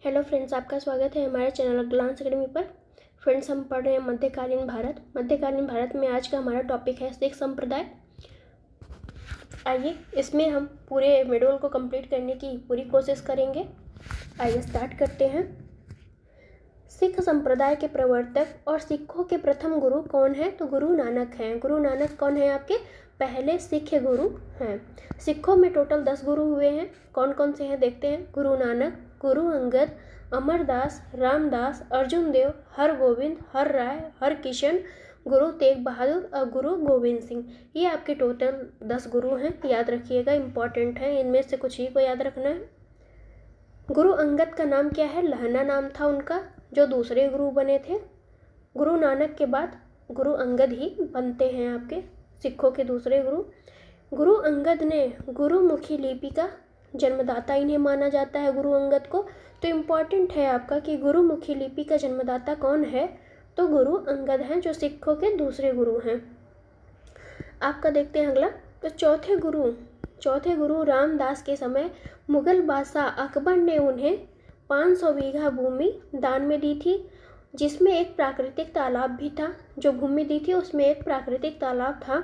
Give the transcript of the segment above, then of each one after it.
Hello friends, आपका स्वागत है हमारे चैनल ग्लांस एकेडमी पर। फ्रेंड्स, हम पढ़ रहे हैं मध्यकालीन भारत। मध्यकालीन भारत में आज का हमारा टॉपिक है सिख संप्रदाय। आइए इसमें हम पूरे मॉड्यूल को कंप्लीट करने की पूरी कोशिश करेंगे। आइए स्टार्ट करते हैं। सिख संप्रदाय के प्रवर्तक और सिखों के प्रथम गुरु कौन है? तो गुरु नानक हैं। गुरु नानक कौन है? आपके पहले सिख गुरु हैं। सिखों में टोटल 10 गुरु हुए हैं। कौन कौन से हैं देखते हैं। गुरु नानक, गुरु अंगद, अमरदास, रामदास, अर्जुन देव, हरगोविंद, हर राय, हरकिशन, गुरु तेग बहादुर और गुरु गोविंद सिंह। ये आपके टोटल 10 गुरु हैं। याद रखिएगा, इंपॉर्टेंट है। इनमें से कुछ ही को याद रखना है। गुरु अंगद का नाम क्या है? लहना नाम था उनका, जो दूसरे गुरु बने थे। गुरु नानक के बाद गुरु अंगद ही बनते हैं आपके सिखों के दूसरे गुरु। गुरु अंगद ने गुरुमुखी लिपि का जन्मदाता इन्हें माना जाता है, गुरु अंगद को। तो इम्पॉर्टेंट है आपका कि गुरुमुखी लिपि का जन्मदाता कौन है? तो गुरु अंगद हैं, जो सिखों के दूसरे गुरु हैं। आपका देखते हैं अगला। तो चौथे गुरु रामदास के समय मुगल बादशाह अकबर ने उन्हें 500 बीघा भूमि दान में दी थी, जिसमें एक प्राकृतिक तालाब भी था। जो भूमि दी थी उसमें एक प्राकृतिक तालाब था।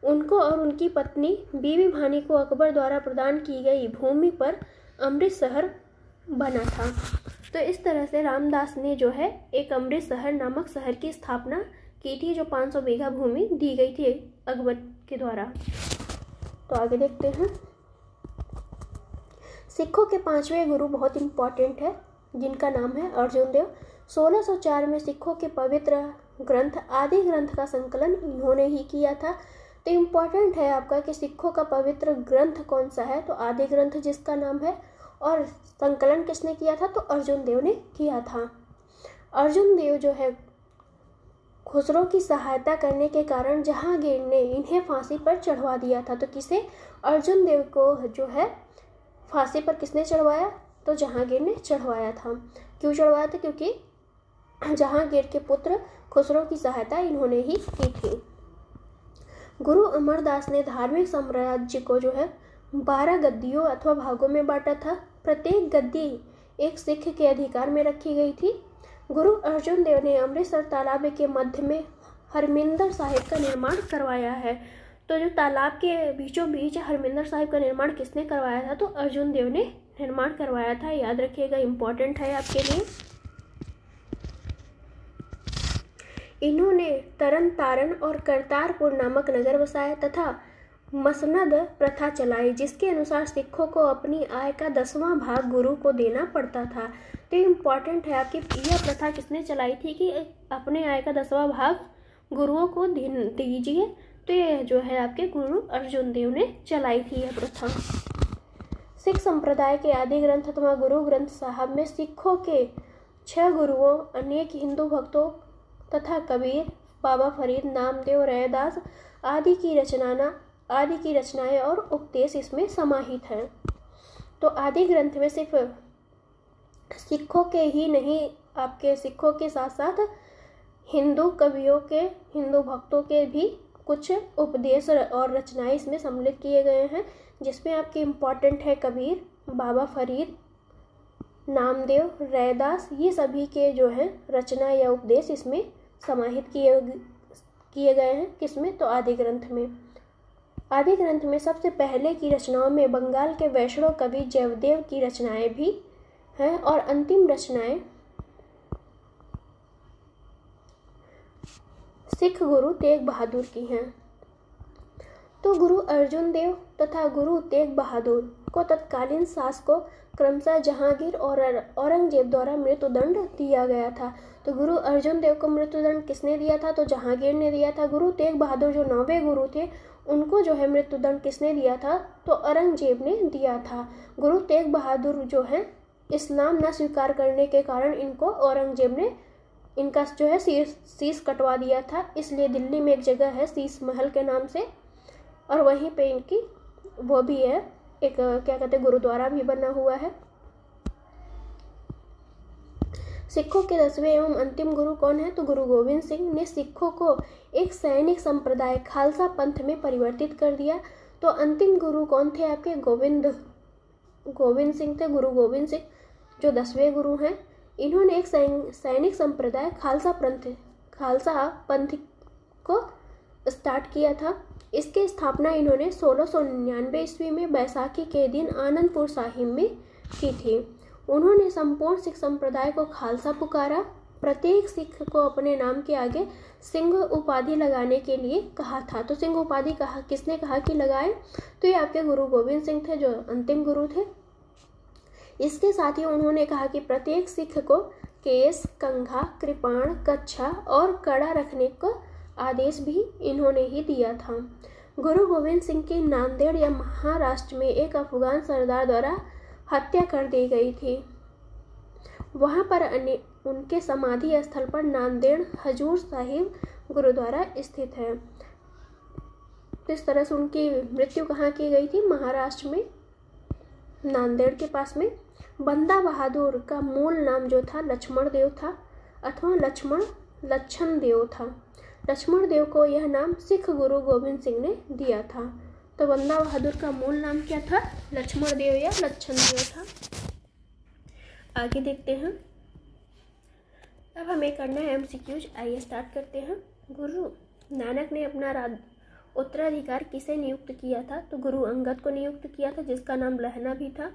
उनको और उनकी पत्नी बीबी भानी को अकबर द्वारा प्रदान की गई भूमि पर अमृत शहर बना था। तो इस तरह से रामदास ने जो है एक अमृत शहर नामक शहर की स्थापना की थी, जो 500 बीघा भूमि दी गई थी अकबर के द्वारा। तो आगे देखते हैं। सिखों के 5वें गुरु बहुत इंपॉर्टेंट है, जिनका नाम है अर्जुन देव। 1604 में सिखों के पवित्र ग्रंथ आदि ग्रंथ का संकलन इन्होंने ही किया था। तो इम्पॉर्टेंट है आपका कि सिखों का पवित्र ग्रंथ कौन सा है? तो आदि ग्रंथ जिसका नाम है। और संकलन किसने किया था? तो अर्जुन देव ने किया था। अर्जुन देव जो है खुसरो की सहायता करने के कारण जहांगीर ने इन्हें फांसी पर चढ़वा दिया था। तो किसे? अर्जुन देव को जो है फांसी पर किसने चढ़वाया? तो जहांगीर ने चढ़वाया था। क्यों चढ़वाया था? क्योंकि जहांगीर के पुत्र खुसरो की सहायता इन्होंने ही की थी। गुरु अमरदास ने धार्मिक साम्राज्य को जो है 12 गद्दियों अथवा भागों में बांटा था। प्रत्येक गद्दी एक सिख के अधिकार में रखी गई थी। गुरु अर्जुन देव ने अमृतसर तालाब के मध्य में हरमिंदर साहिब का निर्माण करवाया है। तो जो तालाब के बीचों बीच हरमिंदर साहिब का निर्माण किसने करवाया था? तो अर्जुन देव ने निर्माण करवाया था। याद रखिएगा, इंपॉर्टेंट है आपके लिए। इन्होंने तरन तारण और करतारपुर नामक नगर बसाए तथा मसनद प्रथा चलाई, जिसके अनुसार सिखों को अपनी आय का 10वां भाग गुरु को देना पड़ता था। तो इम्पॉर्टेंट है आपकी, यह प्रथा किसने चलाई थी कि अपने आय का 10वां भाग गुरुओं को दीजिए। तो ये जो है आपके गुरु अर्जुन देव ने चलाई थी यह प्रथा। सिख संप्रदाय के आदि ग्रंथ अथवा गुरु ग्रंथ साहब में सिखों के 6 गुरुओं, अनेक हिंदू भक्तों तथा कबीर, बाबा फरीद, नामदेव, रैदास आदि की रचनाएं और उपदेश इसमें समाहित हैं। तो आदि ग्रंथ में सिर्फ सिखों के ही नहीं, आपके सिखों के साथ साथ हिंदू कवियों के, हिंदू भक्तों के भी कुछ उपदेश और रचनाएं इसमें सम्मिलित किए गए हैं, जिसमें आपके इम्पॉर्टेंट है कबीर, बाबा फरीद, नामदेव, रैदास। ये सभी के जो है रचना या उपदेश इसमें समाहित किए गए हैं। किसमें? तो आदि ग्रंथ में। आदि ग्रंथ में सबसे पहले की रचनाओं में बंगाल के वैष्णव कवि जयदेव की रचनाएं भी हैं और अंतिम रचनाएं सिख गुरु तेग बहादुर की हैं। तो गुरु अर्जुन देव तथा गुरु तेग बहादुर को तत्कालीन शासकों क्रमशः जहांगीर और औरंगजेब द्वारा मृत्युदंड दिया गया था। तो गुरु अर्जुन देव को मृत्युदंड किसने दिया था? तो जहांगीर ने दिया था। गुरु तेग बहादुर जो 9वें गुरु थे, उनको जो है मृत्युदंड किसने दिया था? तो औरंगजेब ने दिया था। गुरु तेग बहादुर जो है इस्लाम न स्वीकार करने के कारण इनको औरंगजेब ने इनका जो है शीश कटवा दिया था। इसलिए दिल्ली में एक जगह है शीश महल के नाम से, और वहीं पे इनकी वो भी है, एक क्या कहते हैं, गुरुद्वारा भी बना हुआ है। सिखों के 10वें एवं अंतिम गुरु कौन है? तो गुरु गोविंद सिंह ने सिखों को एक सैनिक संप्रदाय खालसा पंथ में परिवर्तित कर दिया। तो अंतिम गुरु कौन थे आपके? गोविंद सिंह थे, गुरु गोविंद सिंह। जो 10वें गुरु हैं। इन्होंने एक सैनिक संप्रदाय खालसा पंथ को स्टार्ट किया था। इसकी स्थापना इन्होंने 1699 ईस्वी में बैसाखी के दिन आनंदपुर साहिब में की थी। उन्होंने संपूर्ण सिख संप्रदाय को खालसा पुकारा। प्रत्येक सिख को अपने नाम के आगे सिंह उपाधि लगाने के लिए कहा था। तो सिंह उपाधि किसने कहा कि लगाए? तो ये आपके गुरु गोविंद सिंह थे, जो अंतिम गुरु थे। इसके साथ ही उन्होंने कहा कि प्रत्येक सिख को केस, कंघा, कृपाण, कच्छा और कड़ा रखने का आदेश भी इन्होंने ही दिया था। गुरु गोविंद सिंह की नांदेड़ या महाराष्ट्र में एक अफगान सरदार द्वारा हत्या कर दी गई थी। वहां पर उनके समाधि स्थल पर नांदेड़ हजूर साहिब गुरुद्वारा स्थित है। तो इस तरह से उनकी मृत्यु कहाँ की गई थी? महाराष्ट्र में, नांदेड़ के पास में। बंदा बहादुर का मूल नाम जो था लक्ष्मण देव था, अथवा लक्षण देव था। लक्ष्मण देव को यह नाम सिख गुरु गोविंद सिंह ने दिया था। तो बंदा बहादुर का मूल नाम क्या था? लक्ष्मण देव या लक्षण देव था। आगे देखते हैं। अब हमें करना है MCQs। आइए स्टार्ट करते हैं। गुरु नानक ने अपना उत्तराधिकार किसे नियुक्त किया था? तो गुरु अंगद को नियुक्त किया था, जिसका नाम लहना भी था।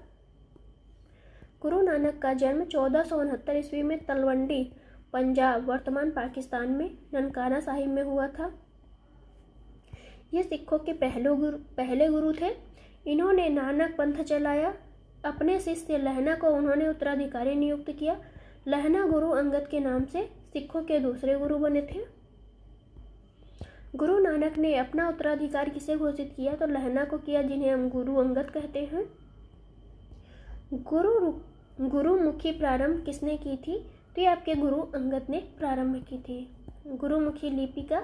गुरु नानक का जन्म 1469 ईस्वी में तलवंडी, पंजाब, वर्तमान पाकिस्तान में ननकाना साहिब में हुआ था। ये सिखों के पहले गुरु थे। इन्होंने नानक पंथ चलाया। अपने शिष्य लहना को उन्होंने उत्तराधिकारी नियुक्त किया। लहना गुरु अंगद के नाम से सिखों के दूसरे गुरु बने थे। गुरु नानक ने अपना उत्तराधिकार किसे घोषित किया? तो लहना को किया, जिन्हें हम गुरु अंगद कहते हैं। गुरुमुखी प्रारंभ किसने की थी? तो ये आपके गुरु अंगद ने प्रारंभ की थी। गुरुमुखी लिपि का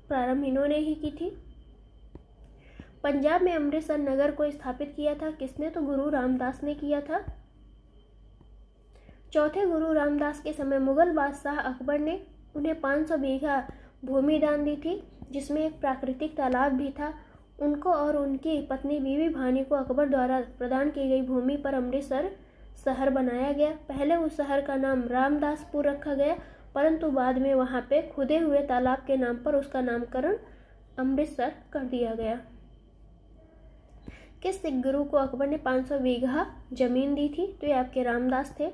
प्रारंभ इन्होंने ही की थी। पंजाब में अमृतसर नगर को स्थापित किया था किसने? तो गुरु रामदास ने किया था। चौथे गुरु रामदास के समय मुगल बादशाह अकबर ने उन्हें 500 बीघा भूमि दान दी थी, जिसमें एक प्राकृतिक तालाब भी था। उनको और उनकी पत्नी बीबी भानी को अकबर द्वारा प्रदान की गई भूमि पर अमृतसर शहर बनाया गया। पहले उस शहर का नाम रामदासपुर रखा गया, परंतु बाद में वहां पे खुदे हुए तालाब के नाम पर उसका नामकरण अमृतसर कर दिया गया। किस सिख गुरु को अकबर ने 500 बीघा जमीन दी थी? तो ये आपके रामदास थे।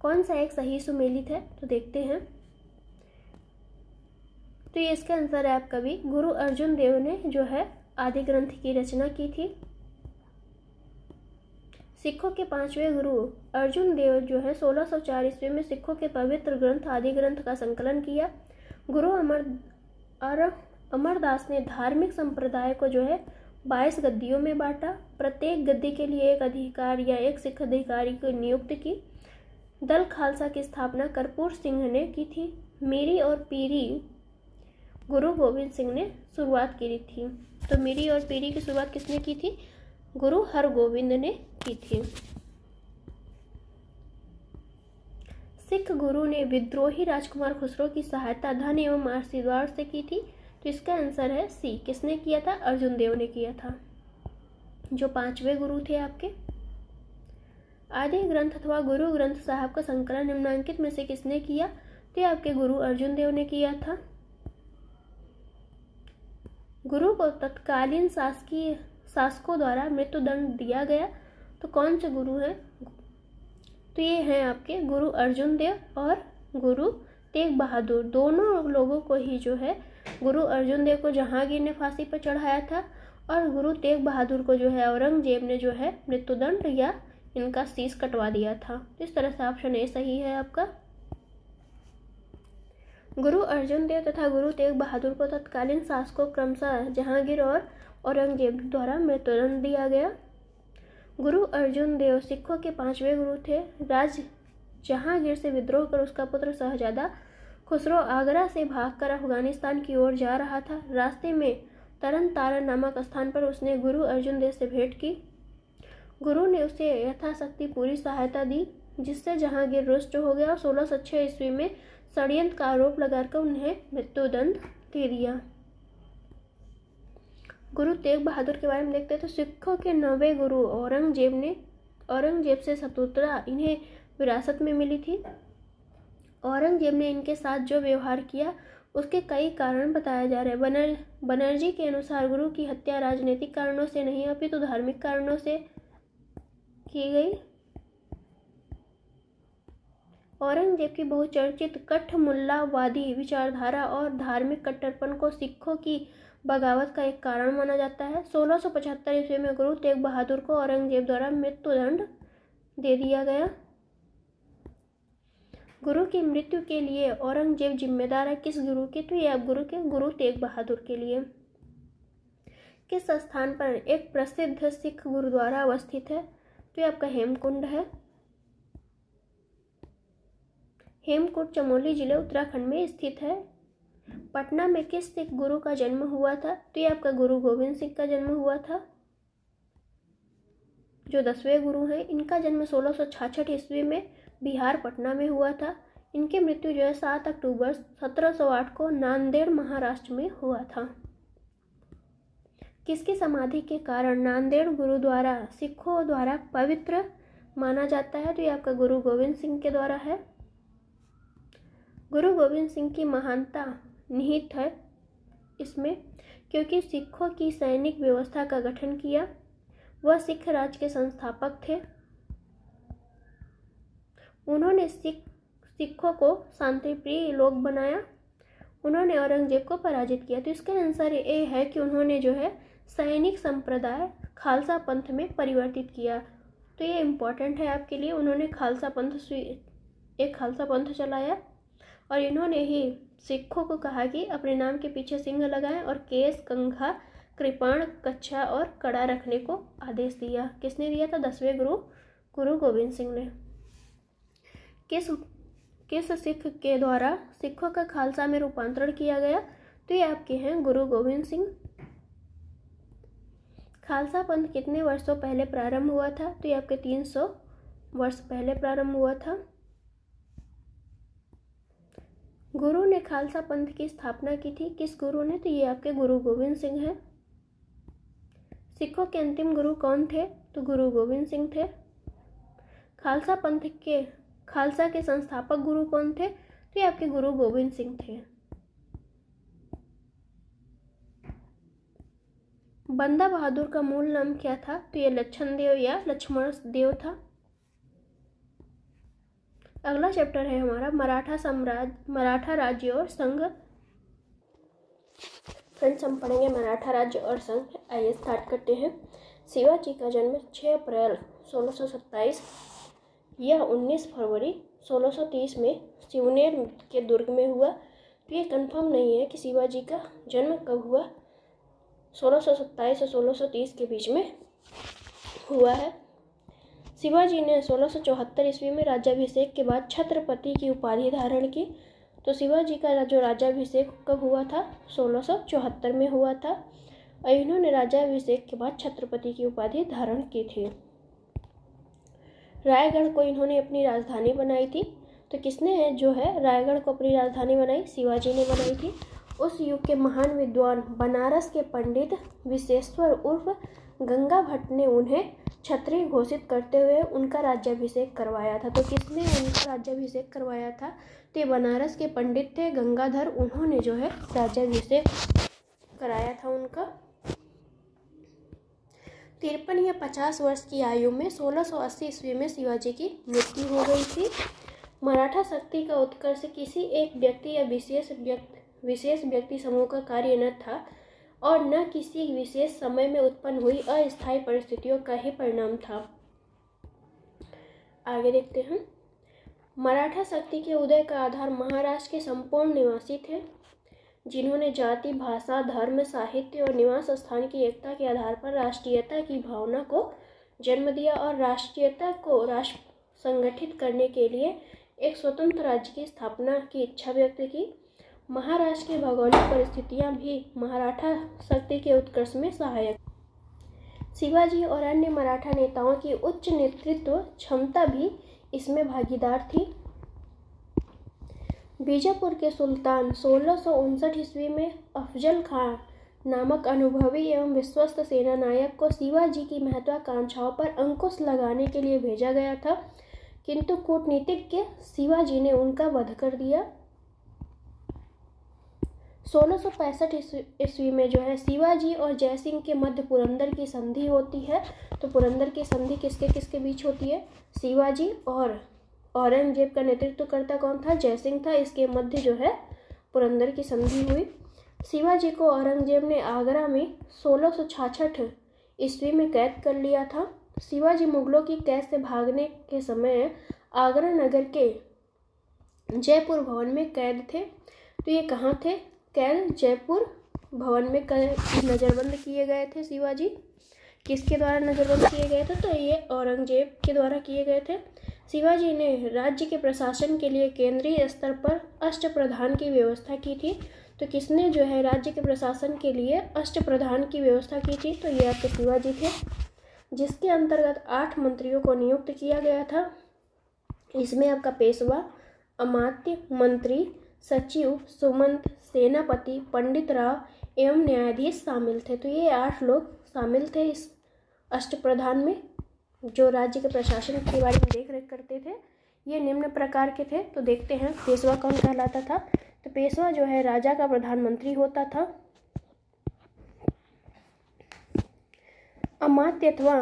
कौन सा एक सही सुमेलित है? तो देखते हैं। तो ये इसका आंसर है आपका भी। गुरु अर्जुन देव ने जो है आदि ग्रंथ की रचना की थी। सिखों के 5वें गुरु अर्जुन देव जो है 1604 ईस्वी में सिखों के पवित्र ग्रंथ आदि ग्रंथ का संकलन किया। गुरु अमरदास ने धार्मिक संप्रदाय को जो है 22 गद्दियों में बांटा। प्रत्येक गद्दी के लिए एक अधिकार या एक सिख अधिकारी को नियुक्त की। दल खालसा की स्थापना कर्पूर सिंह ने की थी। मीरी और पीरी गुरु गोविंद सिंह ने शुरुआत की थी। तो मीरी और पीरी की शुरुआत किसने की थी? गुरु हरगोविंद ने की थी। सिख गुरु ने विद्रोही राजकुमार खुसरो की सहायता धन एवं आशीर्वाद से की थी। तो इसका आंसर है सी। किसने किया था? अर्जुन देव ने किया था, जो 5वें गुरु थे आपके। आदि ग्रंथ अथवा गुरु ग्रंथ साहब का संकलन निम्नांकित में से किसने किया? तो आपके गुरु अर्जुन देव ने किया था। गुरु को तत्कालीन शासकों द्वारा मृत्युदंड दिया गया। तो कौन से गुरु हैं? तो ये हैं आपके गुरु अर्जुन देव और गुरु तेग बहादुर। दोनों लोगों को ही जो है गुरु अर्जुन देव को जहांगीर ने फांसी पर चढ़ाया था और गुरु तेग बहादुर को जो है औरंगजेब ने जो है मृत्युदंड या इनका शीश कटवा दिया था। इस तरह से ऑप्शन ए सही है आपका। गुरु अर्जुन देव तथा गुरु तेग बहादुर को तत्कालीन शासकों क्रमशः जहांगीर और औरंगजेब द्वारा मृत्युदंड दिया गया। गुरु अर्जुन देव सिखों के 5वें गुरु थे। राज जहांगीर से विद्रोह कर उसका पुत्र शहजादा खुसरो आगरा से भागकर अफगानिस्तान की ओर जा रहा था। रास्ते में तरन तारण नामक स्थान पर उसने गुरु अर्जुन देव से भेंट की। गुरु ने उसे यथाशक्ति पूरी सहायता दी, जिससे जहांगीर रुष्ट हो गया और 1606 ईस्वी में षड्यंत्र का आरोप लगाकर उन्हें मृत्युदंड दे दिया। गुरु तेग बहादुर के बारे में देखते हैं तो सिखों के 9वें गुरु औरंगजेब से शत्रुता इन्हें विरासत में मिली थी। औरंगजेब ने इनके साथ जो व्यवहार किया उसके कई कारण बताए जा रहे हैं। बनर्जी के अनुसार गुरु की हत्या राजनीतिक कारणों से नहीं अपितु धार्मिक कारणों से की गई। औरंगजेब की बहुचर्चित कठमुल्लावादी विचारधारा और धार्मिक कट्टरपन को सिखों की बगावत का एक कारण माना जाता है। 1675 ईस्वी में गुरु तेग बहादुर को औरंगजेब द्वारा मृत्युदंड दे दिया गया। गुरु की मृत्यु के लिए औरंगजेब जिम्मेदार है किस गुरु के? तो ये आप गुरु तेग बहादुर के लिए। किस स्थान पर एक प्रसिद्ध सिख गुरुद्वारा अवस्थित है? तो ये आपका हेमकुंड है। हेमकुंड चमोली जिले उत्तराखंड में स्थित है। पटना में किस सिख गुरु का जन्म हुआ था? तो ये आपका गुरु गोविंद सिंह का जन्म हुआ था, जो 10वें गुरु हैं। इनका जन्म 1666 ईस्वी में बिहार पटना में हुआ था। इनकी मृत्यु जो है 7 अक्टूबर 1708 को नांदेड़ महाराष्ट्र में हुआ था। किसकी समाधि के कारण नांदेड़ गुरुद्वारा सिखों द्वारा पवित्र माना जाता है? तो ये आपका गुरु गोविंद सिंह के द्वारा है। गुरु गोविंद सिंह की महानता निहित है इसमें क्योंकि सिखों की सैनिक व्यवस्था का गठन किया। वह सिख राज के संस्थापक थे। उन्होंने सिखों को शांतिप्रिय लोग बनाया। उन्होंने औरंगजेब को पराजित किया। तो इसका आंसर ये है कि उन्होंने जो है सैनिक संप्रदाय खालसा पंथ में परिवर्तित किया। तो ये इम्पोर्टेंट है आपके लिए। उन्होंने एक खालसा पंथ चलाया और इन्होंने ही सिखों को कहा कि अपने नाम के पीछे सिंह लगाएं और केस, कंघा, कृपाण, कच्छा और कड़ा रखने को आदेश दिया। किसने दिया था? 10वें गुरु गोविंद सिंह ने। किस सिख के द्वारा सिखों का खालसा में रूपांतरण किया गया? तो ये आपके हैं गुरु गोविंद सिंह। खालसा पंथ कितने वर्षों पहले प्रारंभ हुआ था? तो ये आपके 300 वर्ष पहले प्रारंभ हुआ था। गुरु ने खालसा पंथ की स्थापना की थी। किस गुरु ने? तो ये आपके गुरु गोविंद सिंह हैं। सिखों के अंतिम गुरु कौन थे? तो गुरु गोविंद सिंह थे। खालसा के संस्थापक गुरु कौन थे? तो ये आपके गुरु गोविंद सिंह थे। बंदा बहादुर का मूल नाम क्या था? तो ये लक्षण देव या लक्ष्मण देव था। अगला चैप्टर है हमारा मराठा राज्य और संघ। फ्रेंड्स, हम पढ़ेंगे मराठा राज्य और संघ। आइए स्टार्ट करते हैं। शिवाजी का जन्म 6 अप्रैल 1627 या 19 फरवरी 1630 में सिवनेर के दुर्ग में हुआ। तो ये कंफर्म नहीं है कि शिवाजी का जन्म कब हुआ। 1627 और 1630 के बीच में हुआ है। शिवाजी ने 1674 ईस्वी में राज्याभिषेक के बाद छत्रपति की उपाधि धारण की। तो शिवाजी का जो राज्याभिषेक कब हुआ था? 1674 में हुआ था और इन्होंने राज्याभिषेक के बाद छत्रपति की उपाधि धारण की थी। रायगढ़ को इन्होंने अपनी राजधानी बनाई थी। तो किसने जो है रायगढ़ को अपनी राजधानी बनाई? शिवाजी ने बनाई थी। उस युग के महान विद्वान बनारस के पंडित विश्वेश्वर उर्फ गंगा भट्ट ने उन्हें क्षत्रिय घोषित करते हुए उनका राज्याभिषेक करवाया था। तो किसने उनका राज्याभिषेक करवाया था? तो ये बनारस के पंडित थे गंगाधर। उन्होंने जो है राज्याभिषेक कराया था उनका। 53 या 50 वर्ष की आयु में 1680 ईस्वी में शिवाजी की मृत्यु हो गई थी। मराठा शक्ति का उत्कर्ष किसी एक व्यक्ति या विशेष व्यक्ति समूह का कार्य न था और न किसी विशेष समय में उत्पन्न हुई अस्थायी परिस्थितियों का ही परिणाम था। आगे देखते हैं। मराठा शक्ति के उदय का आधार महाराष्ट्र के संपूर्ण निवासी थे, जिन्होंने जाति, भाषा, धर्म, साहित्य और निवास स्थान की एकता के आधार पर राष्ट्रीयता की भावना को जन्म दिया और राष्ट्रीयता को राष्ट्र संगठित करने के लिए एक स्वतंत्र राज्य की स्थापना की इच्छा व्यक्त की। महाराष्ट्र की भौगोलिक परिस्थितियां भी मराठा शक्ति के उत्कर्ष में सहायक। शिवाजी और अन्य मराठा नेताओं की उच्च नेतृत्व क्षमता भी इसमें भागीदार थी। बीजापुर के सुल्तान 1659 ईस्वी में अफजल खान नामक अनुभवी एवं विश्वस्त सेना नायक को शिवाजी की महत्वाकांक्षाओं पर अंकुश लगाने के लिए भेजा गया था, किंतु कूटनीतिज्ञ शिवाजी ने उनका वध कर दिया। 1665 ईस्वी में जो है शिवाजी और जयसिंह के मध्य पुरंदर की संधि होती है। तो पुरंदर की संधि किसके किसके बीच होती है? शिवाजी और औरंगजेब का नेतृत्वकर्ता कौन था? जयसिंह था। इसके मध्य जो है पुरंदर की संधि हुई। शिवाजी को औरंगजेब ने आगरा में 1666 ईस्वी में कैद कर लिया था। शिवाजी मुगलों की कैद से भागने के समय आगरा नगर के जयपुर भवन में कैद थे। तो ये कहाँ थे कैद? जयपुर भवन में नज़रबंद किए गए थे शिवाजी। किसके द्वारा नज़रबंद किए गए थे? तो ये औरंगजेब के द्वारा किए गए थे। शिवाजी ने राज्य के प्रशासन के लिए केंद्रीय स्तर पर अष्टप्रधान की व्यवस्था की थी। तो किसने जो है राज्य के प्रशासन के लिए अष्टप्रधान की व्यवस्था की थी? तो ये आपके शिवाजी थे, जिसके अंतर्गत 8 मंत्रियों को नियुक्त किया गया था। इसमें आपका पेशवा, अमात्य, मंत्री, सचिव, सुमंत, सेनापति, पंडित राव एवं न्यायाधीश शामिल थे। तो ये 8 लोग शामिल थे इस अष्टप्रधान में, जो राज्य के प्रशासन के बारे में देख रेख करते थे। ये निम्न प्रकार के थे। तो देखते हैं पेशवा कौन कहलाता था। तो पेशवा जो है राजा का प्रधानमंत्री होता था। अमात्य अथवा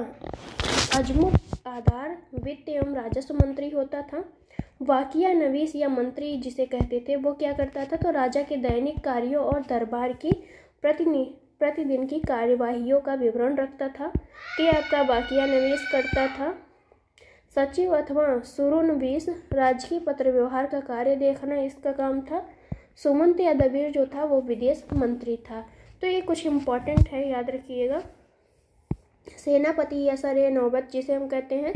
अजमुक आधार वित्त एवं राजस्व मंत्री होता था। वाकिया नवीस या मंत्री जिसे कहते थे, वो क्या करता था? तो राजा के दैनिक कार्यों और दरबार की प्रतिदिन की कार्यवाहियों का विवरण रखता था। ये आपका वाकिया नवीस करता था। सचिव अथवा सुरुनवीस राजकीय पत्र व्यवहार का कार्य देखना इसका काम था। सुमंत या दबीर जो था वो विदेश मंत्री था। तो ये कुछ इम्पोर्टेंट है, याद रखिएगा। सेनापति या सरे नौबत जिसे हम कहते हैं,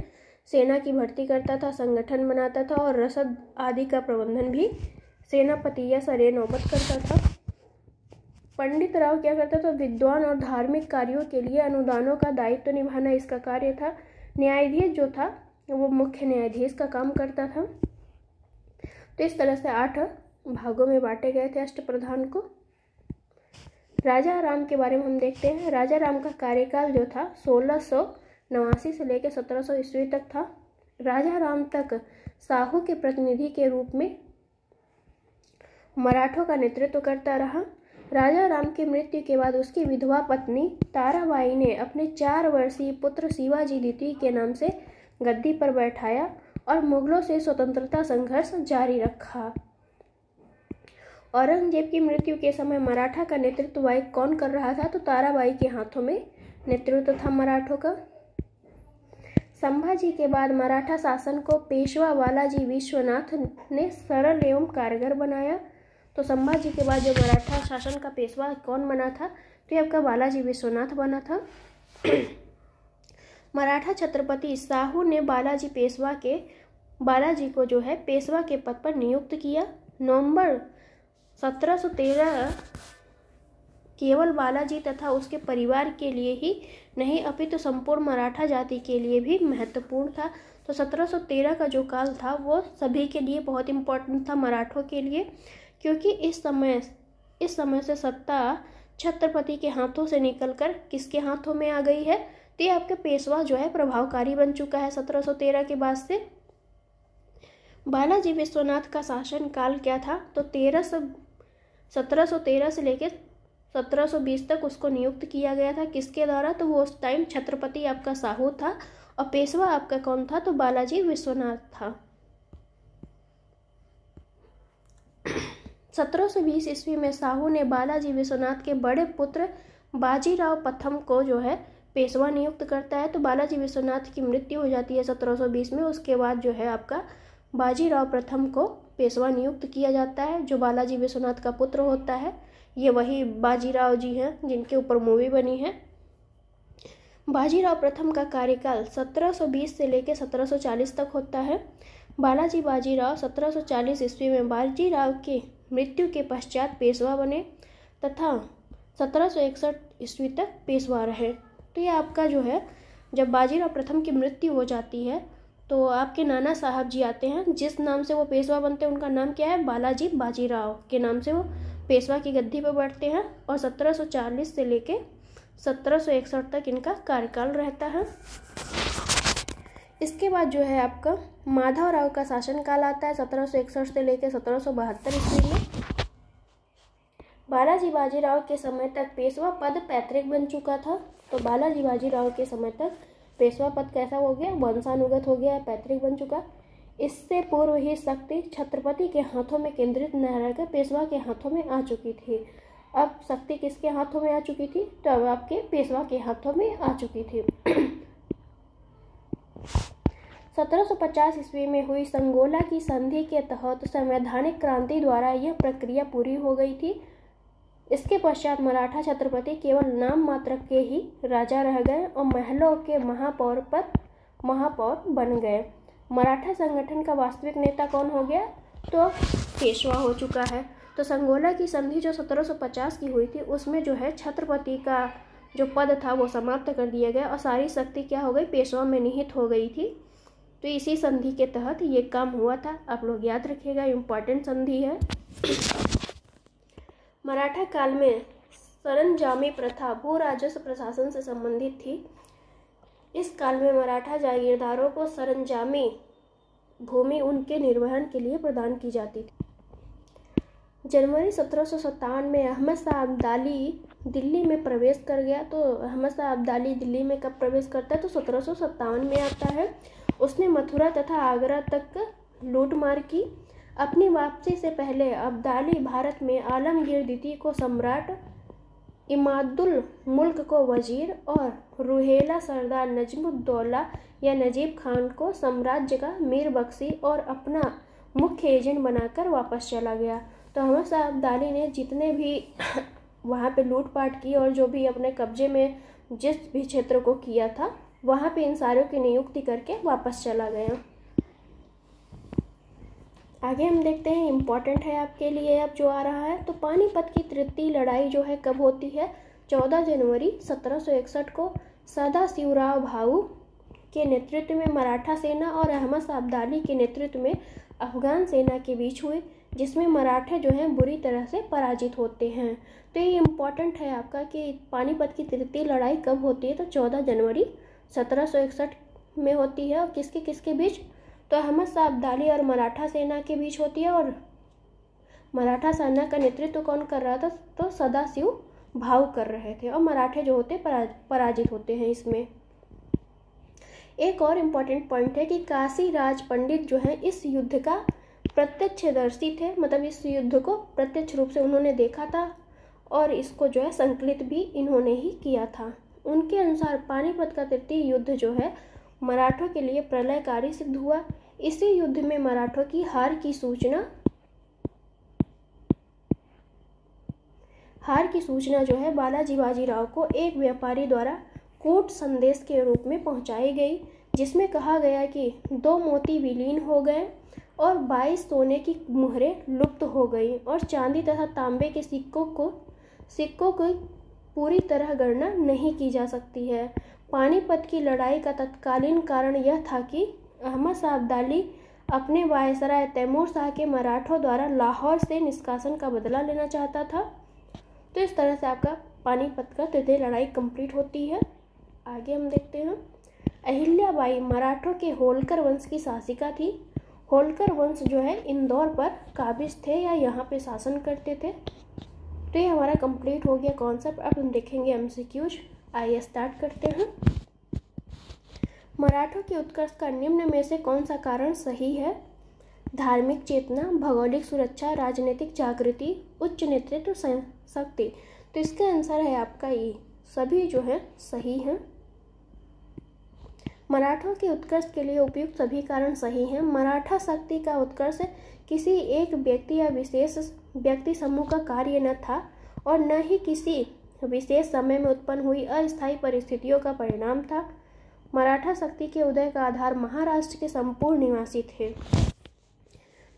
सेना की भर्ती करता था, संगठन बनाता था और रसद आदि का प्रबंधन भी सेनापति या सरे नौबत करता था। पंडित राव क्या करता था? विद्वान और धार्मिक कार्यों के लिए अनुदानों का दायित्व निभाना इसका कार्य था। न्यायाधीश जो था वो मुख्य न्यायाधीश का काम करता था। तो इस तरह से 8 भागों में बांटे गए थे अष्टप्रधान को। राजा राम के बारे में हम देखते हैं। राजा राम का कार्यकाल जो था 1689 से लेकर 1700 ईस्वी तक था। राजा राम तक साहू के प्रतिनिधि के रूप में मराठों का नेतृत्व करता रहा। राजा राम की मृत्यु के बाद उसकी विधवा पत्नी ताराबाई ने अपने 4 वर्षीय पुत्र शिवाजी द्वितीय के नाम से गद्दी पर बैठाया और मुगलों से स्वतंत्रता संघर्ष जारी रखा। औरंगजेब की मृत्यु के समय मराठा का नेतृत्व कौन कर रहा था? तो ताराबाई के हाथों में नेतृत्व था मराठों का। संभाजी के बाद मराठा शासन को पेशवा बालाजी विश्वनाथ ने सरल एवं कारगर बनाया। तो संभाजी के बाद जो मराठा शासन का पेशवा कौन बना था? तो ये आपका बालाजी विश्वनाथ बना था। मराठा छत्रपति साहू ने बालाजी को जो है पेशवा के पद पर नियुक्त किया। नवंबर 1713 केवल बालाजी तथा उसके परिवार के लिए ही नहीं अपितु संपूर्ण मराठा जाति के लिए भी महत्वपूर्ण था। तो 1713 का जो काल था वो सभी के लिए बहुत इम्पोर्टेंट था, मराठों के लिए, क्योंकि इस समय से सत्ता छत्रपति के हाथों से निकलकर किसके हाथों में आ गई है? तो ये आपका पेशवा जो है प्रभावकारी बन चुका है 1713 के बाद से। बालाजी विश्वनाथ का शासन काल क्या था? तो 1713 से लेकर 1720 तक उसको नियुक्त किया गया था। किसके द्वारा? तो वो उस टाइम छत्रपति आपका साहू था और पेशवा आपका कौन था? तो बालाजी विश्वनाथ था। 1720 ईस्वी में साहू ने बालाजी विश्वनाथ के बड़े पुत्र बाजीराव प्रथम को जो है पेशवा नियुक्त करता है। तो बालाजी विश्वनाथ की मृत्यु हो जाती है 1720 में। उसके बाद जो है आपका बाजीराव प्रथम को पेशवा नियुक्त किया जाता है, जो बालाजी विश्वनाथ का पुत्र होता है। ये वही बाजीराव जी हैं जिनके ऊपर मूवी बनी है। बाजीराव प्रथम का कार्यकाल 1720 से लेकर 1740 तक होता है। बालाजी बाजीराव 1740 ईस्वी में बाजीराव के मृत्यु के पश्चात पेशवा बने तथा 1761 ईस्वी तक पेशवा रहे। तो ये आपका जो है जब बाजीराव प्रथम की मृत्यु हो जाती है तो आपके नाना साहब जी आते हैं, जिस नाम से वो पेशवा बनते हैं उनका नाम क्या है? बालाजी बाजीराव के नाम से वो पेशवा की गद्दी पर बैठते हैं और 1740 से लेके 1761 तक इनका कार्यकाल रहता है। इसके बाद जो है आपका माधवराव का शासनकाल आता है 1761 से लेकर 1772 ईस्वी में। बालाजी बाजीराव के समय तक पेशवा पद पैतृक बन चुका था। तो बालाजी बाजीराव के समय तक पेशवा पद कैसा हो गया, वंशानुगत हो गया, पैतृक बन चुका। इससे पूर्व ही शक्ति छत्रपति के हाथों में केंद्रित न रहकर पेशवा के हाथों में आ चुकी थी। अब शक्ति किसके हाथों में आ चुकी थी, तो अब आपके पेशवा के हाथों में आ चुकी थी। 1750 ईस्वी में हुई संगोला की संधि के तहत संवैधानिक क्रांति द्वारा यह प्रक्रिया पूरी हो गई थी। इसके पश्चात मराठा छत्रपति केवल नाम मात्र के ही राजा रह गए और महलों के महापौर बन गए। मराठा संगठन का वास्तविक नेता कौन हो गया, तो पेशवा हो चुका है। तो संगोला की संधि जो 1750 की हुई थी उसमें जो है छत्रपति का जो पद था वो समाप्त कर दिया गया और सारी शक्ति क्या हो गई, पेशवा में निहित हो गई थी। तो इसी संधि के तहत ये काम हुआ था, आप लोग याद रखिएगा, इम्पॉर्टेंट संधि है। मराठा काल में सरंजामी प्रथा भू राजस्व प्रशासन से संबंधित थी। इस काल में मराठा जागीरदारों को सरंजामी भूमि उनके निर्वहन के लिए प्रदान की जाती थी। जनवरी 1757 में अहमद शाह अब्दाली दिल्ली में प्रवेश कर गया। तो अहमद शाह अब्दाली दिल्ली में कब प्रवेश करता है, तो 1757 में आता है। उसने मथुरा तथा आगरा तक लूटमार की। अपनी वापसी से पहले अब्दाली भारत में आलमगीर द्वितीय को सम्राट, इमादुल मुल्क को वजीर और रुहेला सरदार नजमुद्दौला या नजीब खान को साम्राज्य का मीर बख्शी और अपना मुख्य एजेंट बनाकर वापस चला गया। तो अहमद शाह अब्दाली ने जितने भी वहाँ पे लूटपाट की और जो भी अपने कब्जे में जिस भी क्षेत्र को किया था वहाँ पे इन सारों की नियुक्ति करके वापस चला गया। आगे हम देखते हैं, इम्पॉर्टेंट है आपके लिए अब जो आ रहा है। तो पानीपत की तृतीय लड़ाई जो है कब होती है, 14 जनवरी 1761 को सदाशिवराव भाऊ के नेतृत्व में मराठा सेना और अहमद शाह अब्दाली के नेतृत्व में अफगान सेना के बीच हुई, जिसमें मराठे जो हैं बुरी तरह से पराजित होते हैं। तो ये इम्पॉर्टेंट है आपका कि पानीपत की तृतीय लड़ाई कब होती है, तो 14 जनवरी 1761 में होती है। और किसके किसके बीच, तो अहमद शाह अब्दाली और मराठा सेना के बीच होती है। और मराठा सेना का नेतृत्व कौन कर रहा था, तो सदाशिव भाऊ कर रहे थे और मराठे जो होते पराजित होते हैं इसमें। एक और इम्पॉर्टेंट पॉइंट है कि काशी राज पंडित जो है इस युद्ध का प्रत्यक्षदर्शी थे, मतलब इस युद्ध को प्रत्यक्ष रूप से उन्होंने देखा था और इसको जो है संकलित भी इन्होंने ही किया था। उनके अनुसार पानीपत का तृतीय युद्ध जो है मराठों के लिए प्रलयकारी सिद्ध हुआ। इसी युद्ध में मराठों की हार की सूचना जो है बालाजी बाजीराव को एक व्यापारी द्वारा कूट संदेश के रूप में पहुंचाई गई, जिसमें कहा गया कि 2 मोती विलीन हो गए और 22 सोने की मुहरें लुप्त हो गई और चांदी तथा तांबे के सिक्कों को पूरी तरह गणना नहीं की जा सकती है। पानीपत की लड़ाई का तत्कालीन कारण यह था कि अहमद शाह अब्दाली अपने वायसराय तैमूर शाह के मराठों द्वारा लाहौर से निष्कासन का बदला लेना चाहता था। तो इस तरह से आपका पानीपत का तृतीय लड़ाई कंप्लीट होती है। आगे हम देखते हैं, अहिल्याबाई मराठों के होलकर वंश की शासिका थी। होलकर वंश जो है इंदौर पर काबिज थे या यहाँ पे शासन करते थे। तो ये हमारा कंप्लीट हो गया कॉन्सेप्ट। अब हम देखेंगे एमसीक्यूज। आइए स्टार्ट करते हैं। मराठों के उत्कर्ष का निम्न में से कौन सा कारण सही है? धार्मिक चेतना, भौगोलिक सुरक्षा, राजनीतिक जागृति, उच्च नेतृत्व शक्ति। तो इसका आंसर है आपका ये, सभी जो है सही हैं। मराठों के उत्कर्ष के लिए उपयुक्त सभी कारण सही हैं। मराठा शक्ति का उत्कर्ष किसी एक व्यक्ति या विशेष व्यक्ति समूह का कार्य न था और न ही किसी विशेष समय में उत्पन्न हुई अस्थायी परिस्थितियों का परिणाम था। मराठा शक्ति के उदय का आधार महाराष्ट्र के संपूर्ण निवासी थे,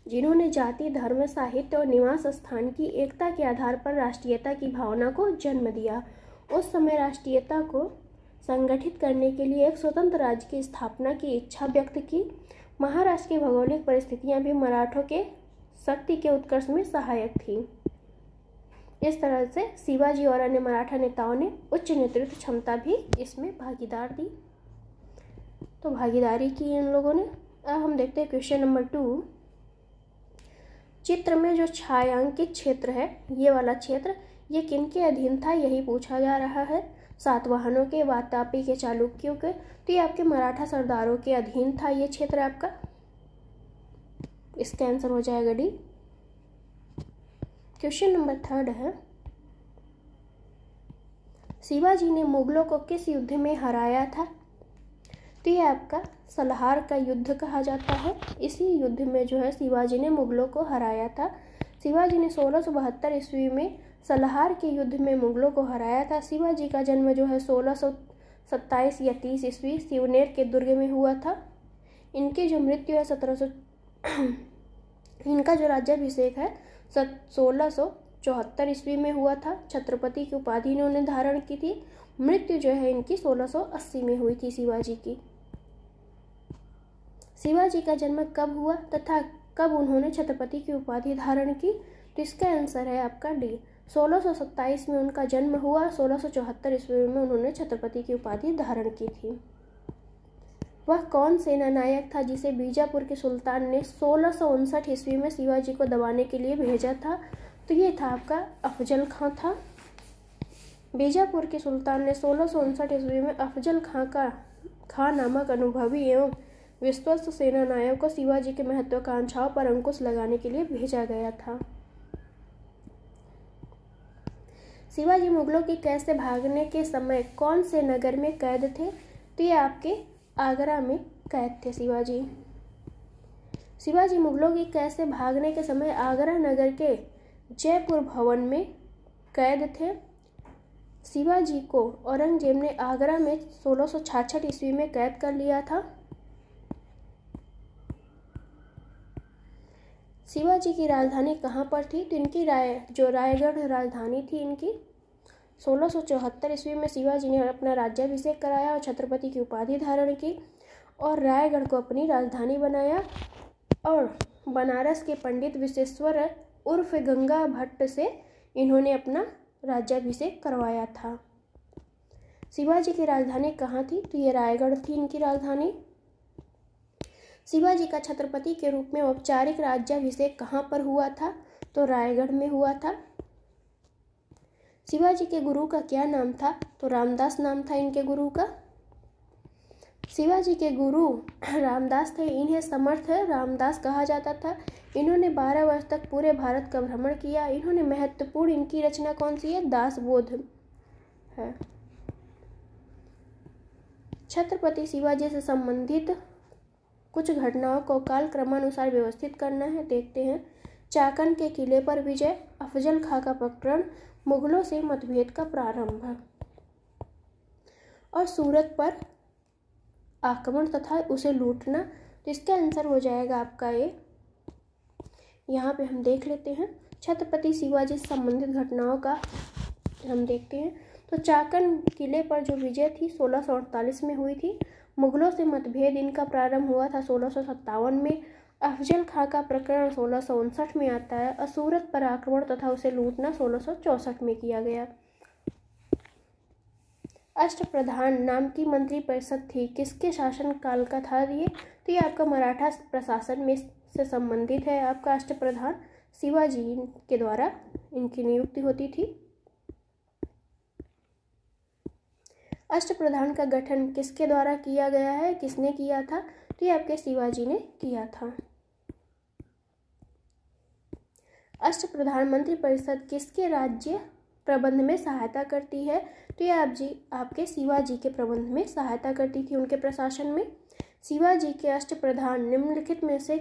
जिन्होंने जाति, धर्म, साहित्य और निवास स्थान की एकता के आधार पर राष्ट्रीयता की भावना को जन्म दिया। उस समय राष्ट्रीयता को संगठित करने के लिए एक स्वतंत्र राज्य की स्थापना की इच्छा व्यक्त की। महाराष्ट्र की भौगोलिक परिस्थितियां भी मराठों के शक्ति के उत्कर्ष में सहायक थी। इस तरह से शिवाजी और अन्य मराठा नेताओं ने उच्च नेतृत्व क्षमता भी इसमें भागीदार दी, तो भागीदारी की इन लोगों ने। अब हम देखते हैं क्वेश्चन नंबर 2। चित्र में जो छायांकित क्षेत्र है, ये वाला क्षेत्र, ये किनके अधीन था, यही पूछा जा रहा है। सातवाहनों के, वातापी के, चालुक्यों के, तो ये आपके मराठा सरदारों के अधीन था ये क्षेत्र आपका। इसका आंसर हो जाएगा डी। क्वेश्चन नंबर 3 है, शिवाजी ने मुगलों को किस युद्ध में हराया था, तो ये आपका सलहार का युद्ध कहा जाता है। इसी युद्ध में जो है शिवाजी ने मुगलों को हराया था। शिवाजी ने 1672 ईस्वी में सलहार के युद्ध में मुगलों को हराया था। शिवाजी का जन्म जो है 1627 या 30 ईस्वी सिवनेर के दुर्ग में हुआ था। इनकी जो मृत्यु है 1700 इनका जो राज्याभिषेक है 1674 ईस्वी में हुआ था। छत्रपति की उपाधि इन्होंने धारण की थी। मृत्यु जो है इनकी 1680 में हुई थी शिवाजी की। शिवाजी का जन्म कब हुआ तथा कब उन्होंने छत्रपति की उपाधि धारण की, तो इसका आंसर है आपका डी। 1627 में उनका जन्म हुआ, 1674 ईस्वी में उन्होंने छत्रपति की उपाधि धारण की थी। वह कौन सेना नायक था जिसे बीजापुर के सुल्तान ने 1659 ईस्वी में शिवाजी को दबाने के लिए भेजा था, तो ये था आपका अफजल खां था। बीजापुर के सुल्तान ने 1659 ईस्वी में अफजल खां नामक अनुभवी एवं विश्वस्त सेना नायक को शिवाजी के महत्वाकांक्षाओं पर अंकुश लगाने के लिए भेजा गया था। शिवाजी मुगलों के कैद से भागने के समय कौन से नगर में कैद थे, तो ये आपके आगरा में कैद थे शिवाजी। शिवाजी मुगलों की कैद से भागने के समय आगरा नगर के जयपुर भवन में कैद थे। शिवाजी को औरंगजेब ने आगरा में 1666 ईस्वी में कैद कर लिया था। शिवाजी की राजधानी कहाँ पर थी, तो इनकी रायगढ़ राजधानी थी इनकी। 1674 ईस्वी में शिवाजी ने अपना राज्याभिषेक कराया और छत्रपति की उपाधि धारण की और रायगढ़ को अपनी राजधानी बनाया और बनारस के पंडित विश्वेश्वर उर्फ गंगा भट्ट से इन्होंने अपना राज्याभिषेक करवाया था। शिवाजी की राजधानी कहाँ थी, तो ये रायगढ़ थी इनकी राजधानी। शिवाजी का छत्रपति के रूप में औपचारिक राज्याभिषेक कहाँ पर हुआ था, तो रायगढ़ में हुआ था। शिवाजी के गुरु का क्या नाम था, तो रामदास नाम था इनके गुरु का। शिवाजी के गुरु रामदास थे, इन्हें समर्थ रामदास कहा जाता था। इन्होंने 12 वर्ष तक पूरे भारत का भ्रमण किया। इन्होंने महत्वपूर्ण इनकी रचना कौन सी है, दासबोध है। छत्रपति शिवाजी से संबंधित कुछ घटनाओं को काल क्रमानुसार व्यवस्थित करना है, देखते हैं। चाकन के किले पर विजय, अफजल खां का प्रकरण, मुगलों से मतभेद का प्रारंभ और सूरत पर आक्रमण तथा उसे लूटना, तो इसका आंसर हो जाएगा आपका ए। यहाँ पे हम देख लेते हैं छत्रपति शिवाजी से संबंधित घटनाओं का हम देखते हैं। तो चाकन किले पर जो विजय थी 1648 में हुई थी। मुगलों से मतभेद इनका प्रारंभ हुआ था 1657 में। अफजल खां का प्रकरण 1659 में आता है और सूरत पर आक्रमण तथा उसे लूटना 1664 में किया गया। अष्टप्रधान नाम की मंत्री परिषद थी, किसके शासन काल का था ये, तो ये आपका मराठा प्रशासन में से संबंधित है। आपका अष्टप्रधान शिवाजी के द्वारा इनकी नियुक्ति होती थी। अष्टप्रधान का गठन किसके द्वारा किया गया है, किसने किया था, तो ये आपके शिवाजी ने किया था। अष्टप्रधान मंत्री परिषद किसके राज्य प्रबंध में सहायता करती है, तो ये आपके शिवाजी के प्रबंध में सहायता करती थी, उनके प्रशासन में। शिवाजी के अष्टप्रधान निम्नलिखित में से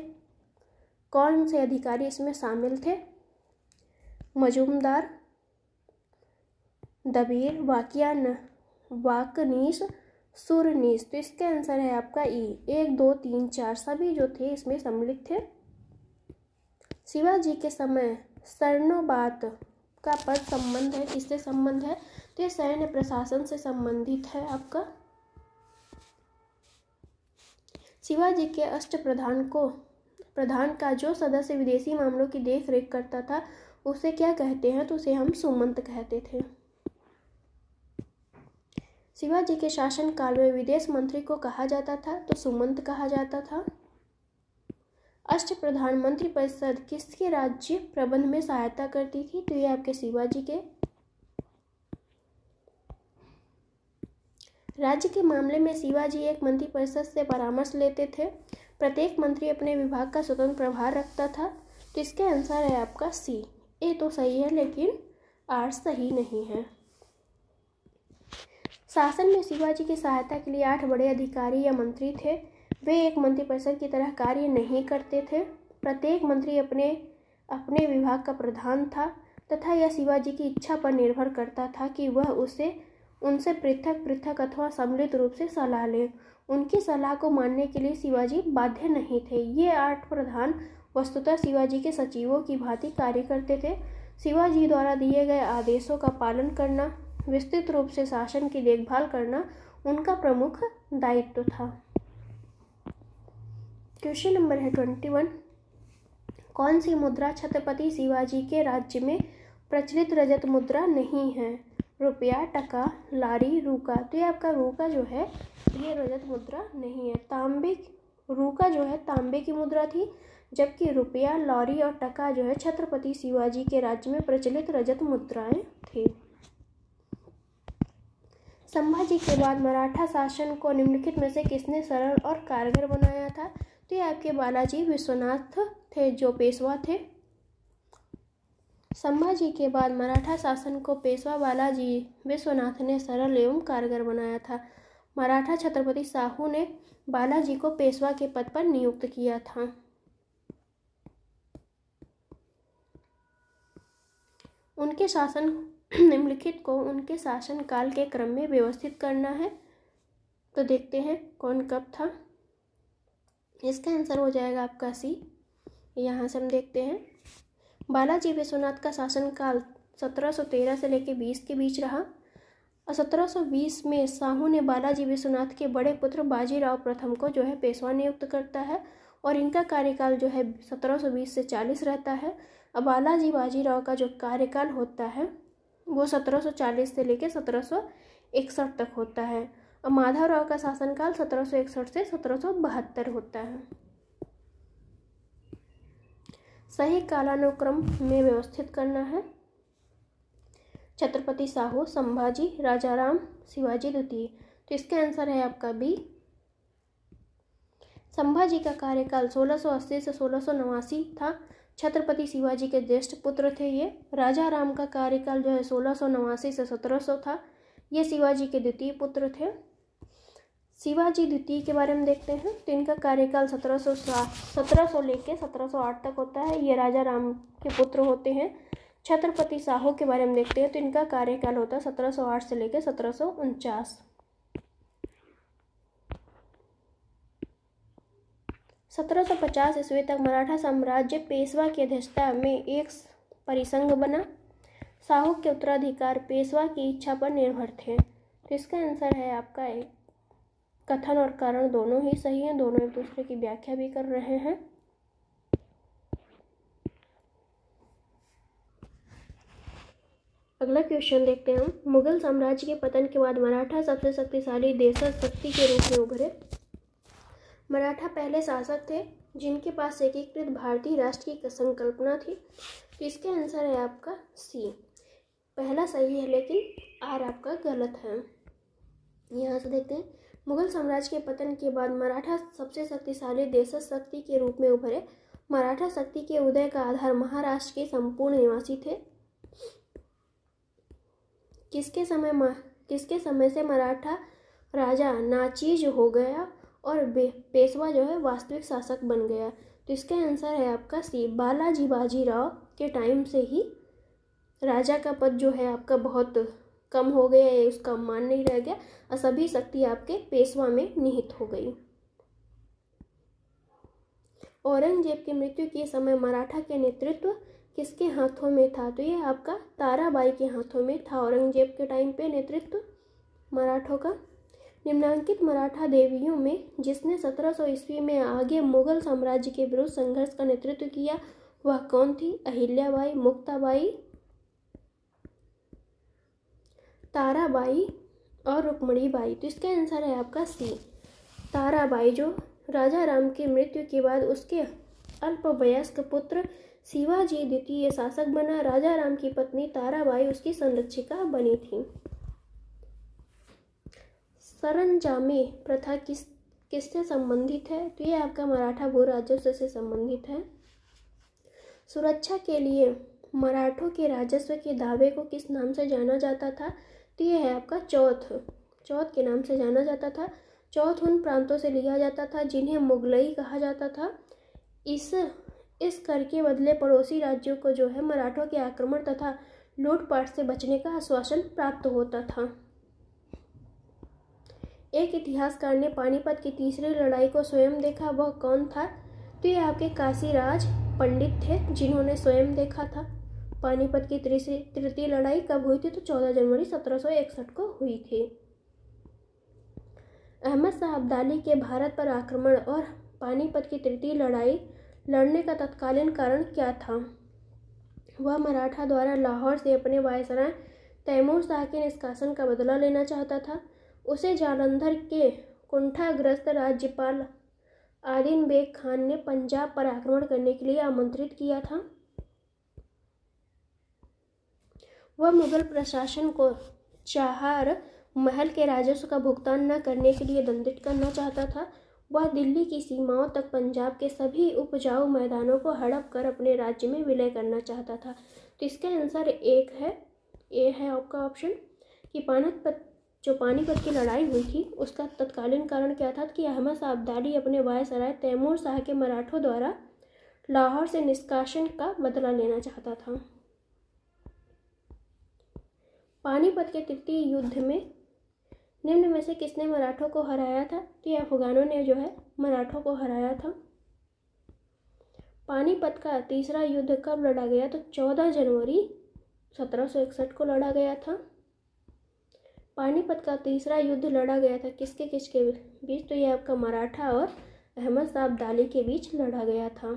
कौन से अधिकारी इसमें शामिल थे, मजूमदार, दबीर, वाकनीस, सुरनीस, तो इसका आंसर है आपका ई। 1, 2, 3, 4 सभी जो थे इसमें सम्मिलित थे। शिवाजी के समय सरनोबात का पद संबंध है, किससे संबंध है, तो ये सैन्य प्रशासन से संबंधित है आपका। शिवाजी के अष्टप्रधान का जो सदस्य विदेशी मामलों की देख रेख करता था उसे क्या कहते हैं, तो उसे हम सुमंत कहते थे। शिवाजी के शासन काल में विदेश मंत्री को कहा जाता था, तो सुमंत कहा जाता था। अष्टप्रधान मंत्री परिषद किसके राज्य प्रबंध में सहायता करती थी, तो ये आपके शिवाजी के। राज्य के मामले में शिवाजी एक मंत्री परिषद से परामर्श लेते थे। प्रत्येक मंत्री अपने विभाग का स्वतंत्र प्रभार रखता था, तो इसके आंसर है आपका सी। ए तो सही है लेकिन आर सही नहीं है। शासन में शिवाजी की सहायता के लिए 8 बड़े अधिकारी या मंत्री थे। वे एक मंत्रिपरिषद की तरह कार्य नहीं करते थे। प्रत्येक मंत्री अपने अपने विभाग का प्रधान था तथा यह शिवाजी की इच्छा पर निर्भर करता था कि वह उनसे पृथक पृथक अथवा सम्मिलित रूप से सलाह ले। उनकी सलाह को मानने के लिए शिवाजी बाध्य नहीं थे। ये 8 प्रधान वस्तुतः शिवाजी के सचिवों की भांति कार्य करते थे। शिवाजी द्वारा दिए गए आदेशों का पालन करना, विस्तृत रूप से शासन की देखभाल करना उनका प्रमुख दायित्व था। क्वेश्चन नंबर है 21। कौन सी मुद्रा छत्रपति शिवाजी के राज्य में प्रचलित रजत मुद्रा नहीं है? रुपया, टका, लारी, रूका। तो ये आपका रूका जो है ये रजत मुद्रा नहीं है। रूका जो है तांबे की मुद्रा थी, जबकि रुपया, लॉरी और टका जो है छत्रपति शिवाजी के राज्य में प्रचलित रजत मुद्राएं थी। संभाजी के बाद मराठा शासन को निम्नलिखित में से किसने सरल और कारगर बनाया था? तो ये आपके बालाजी विश्वनाथ थे जो पेशवा थे। संभाजी के बाद मराठा शासन को पेशवा बालाजी विश्वनाथ ने सरल एवं कारगर बनाया था। मराठा छत्रपति साहू ने बालाजी को पेशवा के पद पर नियुक्त किया था। उनके शासन निम्नलिखित को उनके शासन काल के क्रम में व्यवस्थित करना है। तो देखते हैं कौन कब था। इसका आंसर हो जाएगा आपका सी। यहाँ से हम देखते हैं बालाजी विश्वनाथ का शासनकाल 1713 से लेकर 20 के बीच रहा और 1720 में साहू ने बालाजी विश्वनाथ के बड़े पुत्र बाजीराव प्रथम को जो है पेशवा नियुक्त करता है और इनका कार्यकाल जो है 1720 से 40 रहता है। अब बाजीराव का जो कार्यकाल होता है वो 1740 से लेकर 1761 तक होता है और माधवराव का शासनकाल 1761 से 1772 होता है। सही कालानुक्रम में व्यवस्थित करना है। छत्रपति साहू, संभाजी, राजाराम, शिवाजी द्वितीय। तो इसका आंसर है आपका बी। संभाजी का कार्यकाल 1680 से 1689 था। छत्रपति शिवाजी के ज्येष्ठ पुत्र थे ये। राजाराम का कार्यकाल जो है 1689 से 1700 था। ये शिवाजी के द्वितीय पुत्र थे। शिवाजी द्वितीय के बारे में देखते हैं तो इनका कार्यकाल 1700 लेके 1708 तक होता है। ये राजा राम के पुत्र होते हैं। छत्रपति साहू के बारे में देखते हैं तो इनका कार्यकाल होता है 1708 से लेकर 1749। 1750 ईस्वी तक मराठा साम्राज्य पेशवा की अध्यक्षता में एक परिसंघ बना। साहू के उत्तराधिकार पेशवा की इच्छा पर निर्भर थे। तो इसका आंसर है आपका एक। कथन और कारण दोनों ही सही हैं, दोनों एक दूसरे की व्याख्या भी कर रहे हैं। अगला क्वेश्चन देखते हैं हम। मुगल साम्राज्य के पतन के बाद मराठा सबसे शक्तिशाली देशज शक्ति के रूप में उभरे। मराठा पहले शासक थे जिनके पास एकीकृत भारतीय राष्ट्र की संकल्पना थी। तो इसका आंसर है आपका सी। पहला सही है लेकिन आर आपका गलत है। यहाँ से देखते हैं मुगल साम्राज्य के पतन के बाद मराठा सबसे शक्तिशाली देशज शक्ति के रूप में उभरे। मराठा शक्ति के उदय का आधार महाराष्ट्र के संपूर्ण निवासी थे। किसके समय से मराठा राजा नाचीज हो गया और पेशवा जो है वास्तविक शासक बन गया। तो इसका आंसर है आपका सी। बालाजी बाजीराव के टाइम से ही राजा का पद जो है आपका बहुत कम हो गया, उसका मान नहीं रह गया और सभी शक्ति आपके पेशवा में निहित हो गई। औरंगजेब की मृत्यु के समय मराठा के नेतृत्व किसके हाथों में था? तो ये आपका ताराबाई के हाथों में था। औरंगजेब के टाइम पे नेतृत्व मराठों का। निम्नांकित मराठा देवियों में जिसने 1700 ईस्वी में आगे मुगल साम्राज्य के विरुद्ध संघर्ष का नेतृत्व किया वह कौन थी? अहिल्याबाई, मुक्ताबाई, ताराबाई और रुक्मणीबाई। तो इसका आंसर है आपका सी, ताराबाई, जो राजा राम की मृत्यु के बाद उसके अल्पवयस्क पुत्र शिवाजी द्वितीय शासक बना। राजा राम की पत्नी ताराबाई उसकी संरक्षिका बनी थी। सरंजामे प्रथा किससे संबंधित है? तो ये आपका मराठा भू राजस्व से संबंधित है। सुरक्षा के लिए मराठों के राजस्व के दावे को किस नाम से जाना जाता था? तो ये है आपका चौथ के नाम से जाना जाता था। चौथ उन प्रांतों से लिया जाता था जिन्हें मुगलई कहा जाता था। इस कर के बदले पड़ोसी राज्यों को जो है मराठों के आक्रमण तथा लूटपाट से बचने का आश्वासन प्राप्त होता था। एक इतिहासकार ने पानीपत की तीसरी लड़ाई को स्वयं देखा, वह कौन था? तो ये आपके काशीराज पंडित थे जिन्होंने स्वयं देखा था। पानीपत की तृतीय लड़ाई कब हुई थी? तो 14 जनवरी 1761 को हुई थी। अहमद शाह अब्दाली के भारत पर आक्रमण और पानीपत की तृतीय लड़ाई लड़ने का तत्कालीन कारण क्या था? वह मराठा द्वारा लाहौर से अपने वायसराय तैमूर शाह के निष्कासन का बदला लेना चाहता था। उसे जालंधर के कुंठाग्रस्त राज्यपाल आदिल बेग खान ने पंजाब पर आक्रमण करने के लिए आमंत्रित किया था। वह मुगल प्रशासन को चाहार महल के राजस्व का भुगतान न करने के लिए दंडित करना चाहता था। वह दिल्ली की सीमाओं तक पंजाब के सभी उपजाऊ मैदानों को हड़प कर अपने राज्य में विलय करना चाहता था। तो इसका आंसर एक है, ए है आपका ऑप्शन, कि पानीपत की लड़ाई हुई थी उसका तत्कालीन कारण क्या था? कि अहमद शाह अब्दाली अपने वायसराय तैमूर शाह के मराठों द्वारा लाहौर से निष्कासन का बदला लेना चाहता था। पानीपत के तृतीय युद्ध में निम्न में से किसने मराठों को हराया था? तो ये अफगानों ने जो है मराठों को हराया था। पानीपत का तीसरा युद्ध कब लड़ा गया? तो 14 जनवरी 1761 को लड़ा गया था। पानीपत का तीसरा युद्ध लड़ा गया था किसके बीच? तो ये आपका मराठा और अहमद शाह अब्दाली के बीच लड़ा गया था।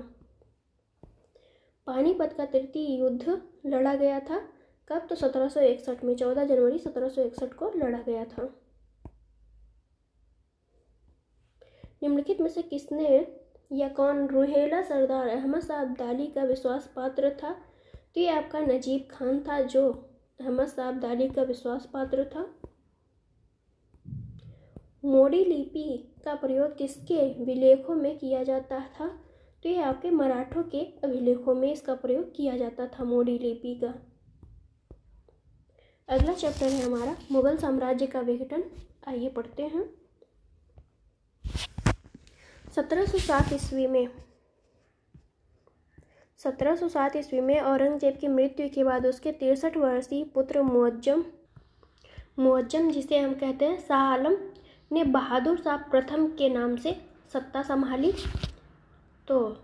पानीपत का तृतीय युद्ध लड़ा गया था कब? तो 1761 में, 14 जनवरी 1761 को लड़ा गया था। निम्नलिखित में से किसने या कौन रुहेला सरदार अहमद शाह अब्दाली का विश्वास पात्र था? तो ये आपका नजीब खान था जो अहमद शाह अब्दाली का विश्वास पात्र था। मोडी लिपि का प्रयोग किसके विलेखों में किया जाता था? तो ये आपके मराठों के अभिलेखों में इसका प्रयोग किया जाता था, मोडी लिपि का। अगला चैप्टर है हमारा मुगल साम्राज्य का विघटन। आइए पढ़ते हैं। 1707 ईस्वी में औरंगजेब की मृत्यु के बाद उसके 63 वर्षीय पुत्र मुअज्जम जिसे हम कहते हैं शाह आलम ने बहादुर शाह प्रथम के नाम से सत्ता संभाली। तो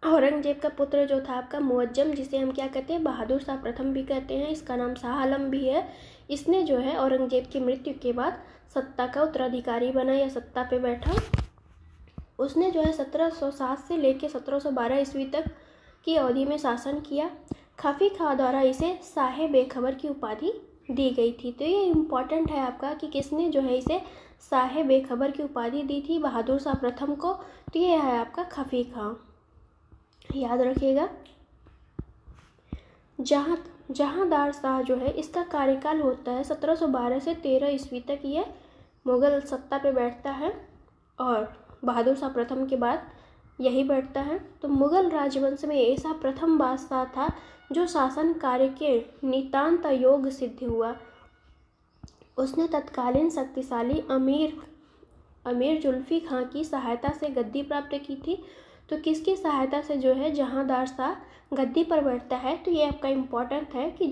औरंगजेब का पुत्र जो था आपका मुअज्जम, जिसे हम क्या कहते हैं बहादुर शाह प्रथम भी कहते हैं, इसका नाम शाह आलम भी है। इसने जो है औरंगजेब की मृत्यु के बाद सत्ता का उत्तराधिकारी बना या सत्ता पे बैठा। उसने जो है 1707 से लेकर 1712 ईस्वी तक की अवधि में शासन किया। खफी खां द्वारा इसे शाहे बेखबर की उपाधि दी गई थी। तो ये इम्पॉर्टेंट है आपका कि किसने जो है इसे शाहे बेखबर की उपाधि दी थी बहादुर शाह प्रथम को। तो ये है आपका खफी खां, याद रखिएगा। जहांदार शाह जो है इसका कार्यकाल होता है 1712 से 13 ईस्वी तक ये मुगल सत्ता पे बैठता है और बहादुर शाह प्रथम के बाद यही बैठता है। तो मुगल राजवंश में ऐसा प्रथम बादशाह था जो शासन कार्य के नितांत योग्य सिद्ध हुआ। उसने तत्कालीन शक्तिशाली अमीर जुल्फी खां की सहायता से गद्दी प्राप्त की थी। तो किसकी सहायता से जो है जहांदार शाह गद्दी पर बैठता है? तो ये आपका इम्पोर्टेंट है कि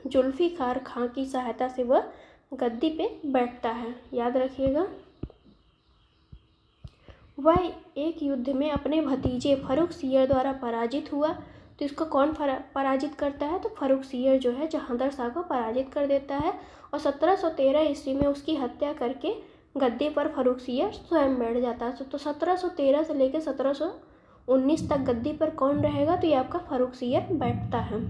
जुल्फिकार खां की सहायता से वह गद्दी पे बैठता है, याद रखिएगा। वह एक युद्ध में अपने भतीजे फर्रुख सियर द्वारा पराजित हुआ। तो इसको कौन पराजित करता है? तो फर्रुख सियर जो है जहांदार शाह को पराजित कर देता है और 1713 ईस्वी में उसकी हत्या करके गद्दी पर फर्रुख सियर स्वयं बैठ जाता है। तो 1713 से लेकर 1919 तक गद्दी पर कौन रहेगा, तो ये आपका फर्रुखसियर बैठता है।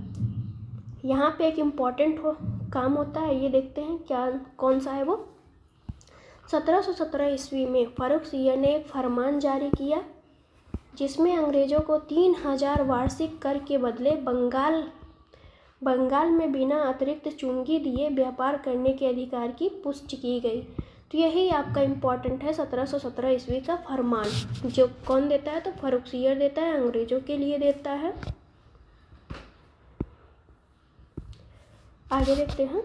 यहाँ पे एक इम्पॉर्टेंट काम होता है, ये देखते हैं क्या कौन सा है वो। 1717 ईस्वी में फर्रुखसियर ने एक फरमान जारी किया जिसमें अंग्रेजों को 3000 वार्षिक कर के बदले बंगाल में बिना अतिरिक्त चुंगी दिए व्यापार करने के अधिकार की पुष्टि की गई। तो यही आपका इम्पोर्टेंट है 1717 ईस्वी का फरमान, जो कौन देता है, तो फर्रुखसियर देता है, अंग्रेजों के लिए देता है। आगे देखते हैं।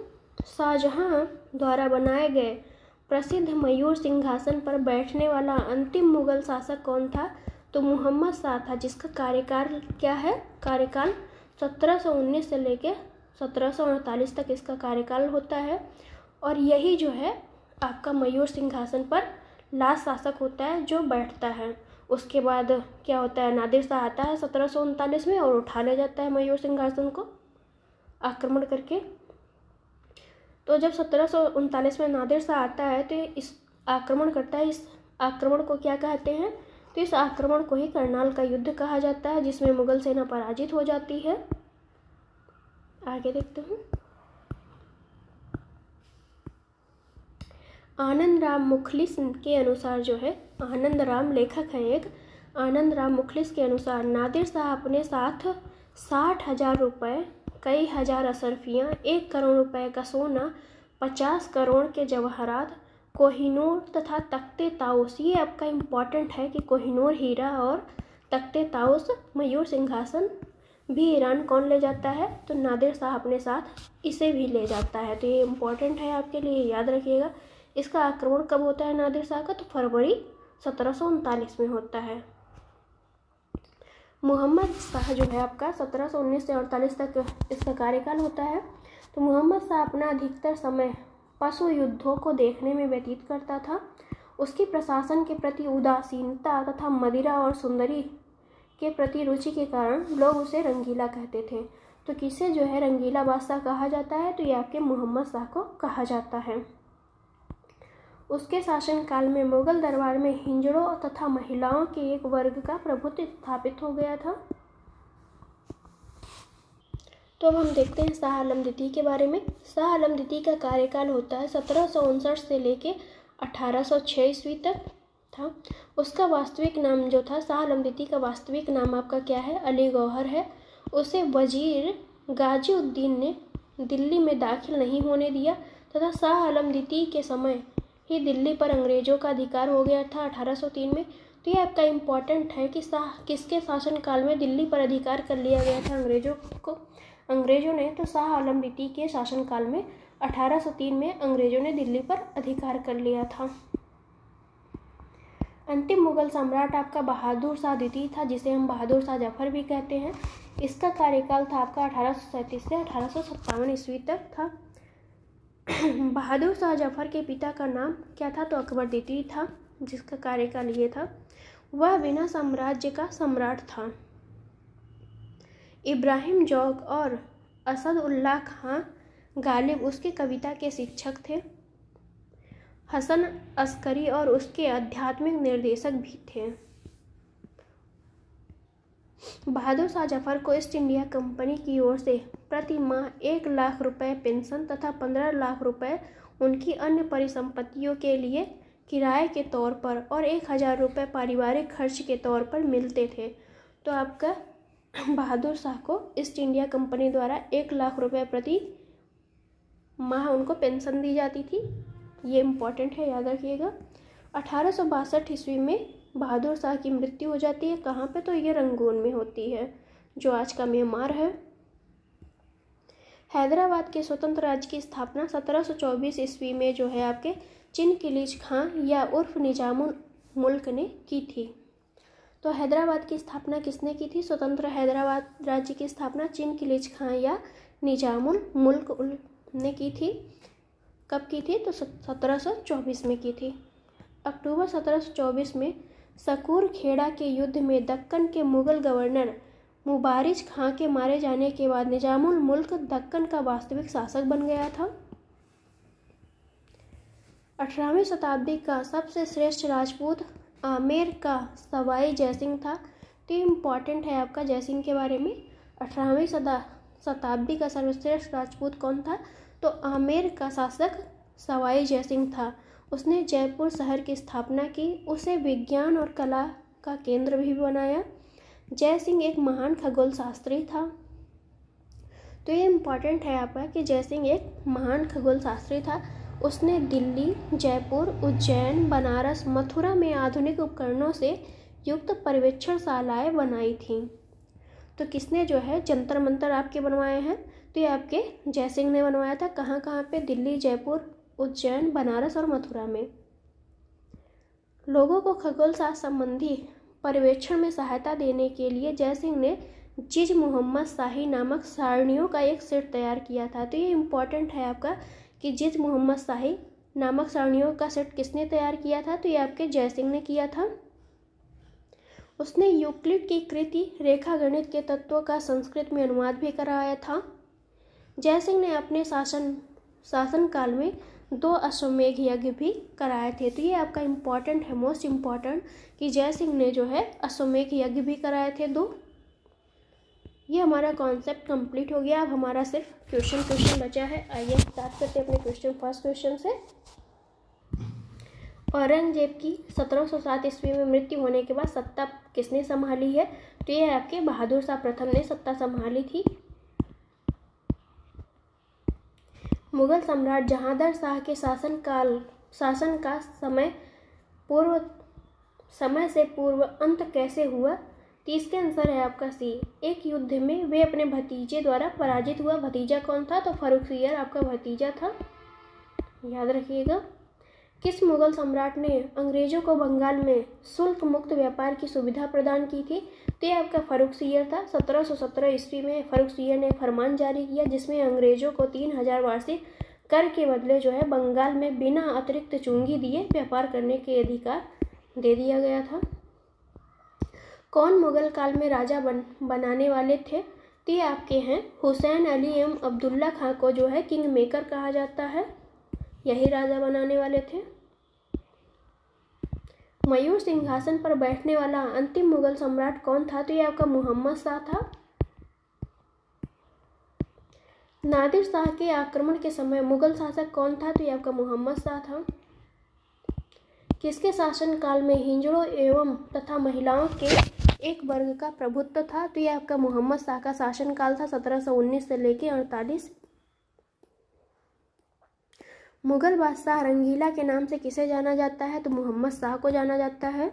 शाहजहां द्वारा बनाए गए प्रसिद्ध मयूर सिंहासन पर बैठने वाला अंतिम मुगल शासक कौन था, तो मोहम्मद शाह था, जिसका कार्यकाल क्या है, कार्यकाल 1719 से लेके 1748 तक इसका कार्यकाल होता है। और यही जो है आपका मयूर सिंहासन पर लास्ट शासक होता है जो बैठता है। उसके बाद क्या होता है, नादिर शाह आता है 1739 में और उठा ले जाता है मयूर सिंहासन को आक्रमण करके। तो जब 1739 में नादिर शाह आता है तो इस आक्रमण करता है। इस आक्रमण को क्या कहते हैं, तो इस आक्रमण को ही करनाल का युद्ध कहा जाता है, जिसमें मुगल सेना पराजित हो जाती है। आगे देखते हैं। आनंद राम मुखलिस के अनुसार जो है, आनंद राम लेखक है एक, आनंद राम मुखलिस के अनुसार नादिर शाह अपने साथ 60,000 रुपये, कई हजार असरफियाँ, 1 करोड़ रुपए का सोना, 50 करोड़ के जवाहरात, कोहिनूर तथा तख्ते ताउस, ये आपका इम्पॉर्टेंट है कि कोहिनूर हीरा और तख्ते ताउस मयूर सिंहासन भी ईरान कौन ले जाता है, तो नादिर शाह अपने साथ इसे भी ले जाता है। तो ये इम्पॉर्टेंट है आपके लिए, याद रखिएगा। इसका आक्रमण कब होता है नादिर शाह का, तो फरवरी 1739 में होता है। मोहम्मद शाह जो है आपका 1719 से 48 तक इसका कार्यकाल होता है। तो मोहम्मद शाह अपना अधिकतर समय पशु युद्धों को देखने में व्यतीत करता था। उसकी प्रशासन के प्रति उदासीनता तथा मदिरा और सुंदरी के प्रति रुचि के कारण लोग उसे रंगीला कहते थे। तो किसे जो है रंगीला बादशाह कहा जाता है, तो ये आपके मोहम्मद शाह को कहा जाता है। उसके शासनकाल में मुगल दरबार में हिंजड़ों तथा महिलाओं के एक वर्ग का प्रभुत्व स्थापित हो गया था। तो अब हम देखते हैं शाह आलम द्वितीय के बारे में। शाह आलम द्वितीय का कार्यकाल होता है 1759 से लेके 1806 ईस्वी तक था। उसका वास्तविक नाम जो था, शाह आलम द्वितीय का वास्तविक नाम आपका क्या है, अली गौहर है। उसे वजीर गाजीउद्दीन ने दिल्ली में दाखिल नहीं होने दिया तथा शाह आलम द्वितीय के समय ही दिल्ली पर अंग्रेजों का अधिकार हो गया था 1803 में। तो ये आपका इम्पॉर्टेंट है कि शाह किसके शासनकाल में दिल्ली पर अधिकार कर लिया गया था अंग्रेजों ने, तो शाह आलम द्वितीय के शासनकाल में 1803 में अंग्रेजों ने दिल्ली पर अधिकार कर लिया था। अंतिम मुगल सम्राट आपका बहादुर शाह द्वितीय था, जिसे हम बहादुर शाह जफर भी कहते हैं। इसका कार्यकाल था आपका 1837 से 1857 ईस्वी तक था। बहादुर शाह जफर के पिता का नाम क्या था, तो अकबर द्वितीय था, जिसका कार्यकाल ये था। वह बिना साम्राज्य का सम्राट था। इब्राहिम जौक और असद उल्लाह खां गालिब उसके कविता के शिक्षक थे। हसन अस्करी और उसके आध्यात्मिक निर्देशक भी थे। बहादुर शाह जफर को ईस्ट इंडिया कंपनी की ओर से प्रति माह 1 लाख रुपए पेंशन तथा 15 लाख रुपए उनकी अन्य परिसंपत्तियों के लिए किराए के तौर पर और 1000 रुपये पारिवारिक खर्च के तौर पर मिलते थे। तो आपका बहादुर शाह को ईस्ट इंडिया कंपनी द्वारा 1 लाख रुपए प्रति माह उनको पेंशन दी जाती थी। ये इम्पॉर्टेंट है, याद रखिएगा। 1862 ईस्वी में बहादुर शाह की मृत्यु हो जाती है। कहाँ पे, तो ये रंगून में होती है, जो आज का म्यांमार है। हैदराबाद के स्वतंत्र राज्य की स्थापना 1724 ईस्वी में जो है आपके चिनकिलीज खां या उर्फ निजामुल मुल्क ने की थी। तो हैदराबाद की स्थापना किसने की थी, स्वतंत्र हैदराबाद राज्य की स्थापना चिनकिलीज खां या निजामुल मुल्क ने की थी। कब की थी, तो 1724 में की थी। अक्टूबर 1724 में सकूर खेड़ा के युद्ध में दक्कन के मुगल गवर्नर मुबारिज खां के मारे जाने के बाद निजामुल मुल्क दक्कन का वास्तविक शासक बन गया था। 18वीं शताब्दी का सबसे श्रेष्ठ राजपूत आमेर का सवाई जयसिंह था, तो ये इम्पॉर्टेंट है आपका जयसिंह के बारे में। 18वीं शताब्दी का सर्वश्रेष्ठ राजपूत कौन था? तो आमेर का शासक सवाई जयसिंह था। उसने जयपुर शहर की स्थापना की, उसे विज्ञान और कला का केंद्र भी बनाया। जयसिंह एक महान खगोल शास्त्री था। तो ये इम्पॉर्टेंट है आपका कि जयसिंह एक महान खगोल शास्त्री था। उसने दिल्ली, जयपुर, उज्जैन, बनारस, मथुरा में आधुनिक उपकरणों से युक्त पर्यवेक्षणशालाएं बनाई थीं। तो किसने जो है जंतर मंतर आपके बनवाए हैं? तो ये आपके जयसिंह ने बनवाया था। कहाँ कहाँ पे? दिल्ली, जयपुर, उज्जैन, बनारस और मथुरा में। लोगों को खगोल शास्त्र संबंधी पर्यवेक्षण में सहायता देने के लिए जयसिंह ने जिज मोहम्मद शाही नामक सारणियों का एक सेट तैयार किया था। तो ये इम्पॉर्टेंट है आपका कि जिज मोहम्मद शाही नामक सारणियों का सेट किसने तैयार किया था? तो ये आपके जयसिंह ने किया था। उसने यूक्लिड की कृति रेखा गणित के तत्वों का संस्कृत में अनुवाद भी कराया था। जयसिंह ने अपने शासनकाल में 2 अश्वमेध यज्ञ भी कराए थे। तो ये आपका इम्पॉर्टेंट है, मोस्ट इम्पॉर्टेंट, कि जयसिंह ने जो है अश्वमेध यज्ञ भी कराए थे 2। ये हमारा कॉन्सेप्ट कंप्लीट हो गया। अब हमारा सिर्फ क्वेश्चन बचा है। आइए स्टार्ट करते हैं अपने फर्स्ट क्वेश्चन से। औरंगजेब की 1707 ईस्वी में मृत्यु होने के बाद सत्ता किसने संभाली है? तो ये आपके बहादुर शाह प्रथम ने सत्ता संभाली थी। मुगल सम्राट जहांगीर शाह के शासन का समय से पूर्व अंत कैसे हुआ? तो इसके आंसर है आपका सी। एक युद्ध में वे अपने भतीजे द्वारा पराजित हुआ। भतीजा कौन था? तो फर्रुखसियर आपका भतीजा था, याद रखिएगा। किस मुगल सम्राट ने अंग्रेजों को बंगाल में शुल्क मुक्त व्यापार की सुविधा प्रदान की थी? तो ये आपका फर्रुखसियर था। 1717 ईस्वी में फर्रुखसियर ने फरमान जारी किया जिसमें अंग्रेजों को 3000 वार्षिक कर के बदले जो है बंगाल में बिना अतिरिक्त चुंगी दिए व्यापार करने के अधिकार दे दिया गया था। कौन मुगल काल में राजा बनाने वाले थे? तो ये आपके हैं हुसैन अली एवं अब्दुल्ला खां को जो है किंग मेकर कहा जाता है, यही राजा बनाने वाले थे। मयूर सिंहासन पर बैठने वाला अंतिम मुगल सम्राट कौन था? तो ये आपका मोहम्मद शाह था। नादिर शाह के आक्रमण के समय मुगल शासक कौन था? तो ये आपका मोहम्मद शाह था। किसके शासन काल में हिजड़ों एवं तथा महिलाओं के एक वर्ग का प्रभुत्व था? तो ये आपका मोहम्मद शाह का शासन काल था 1719 से लेकर 48। मुगल बादशाह रंगीला के नाम से किसे जाना जाता है? तो मोहम्मद शाह को जाना जाता है।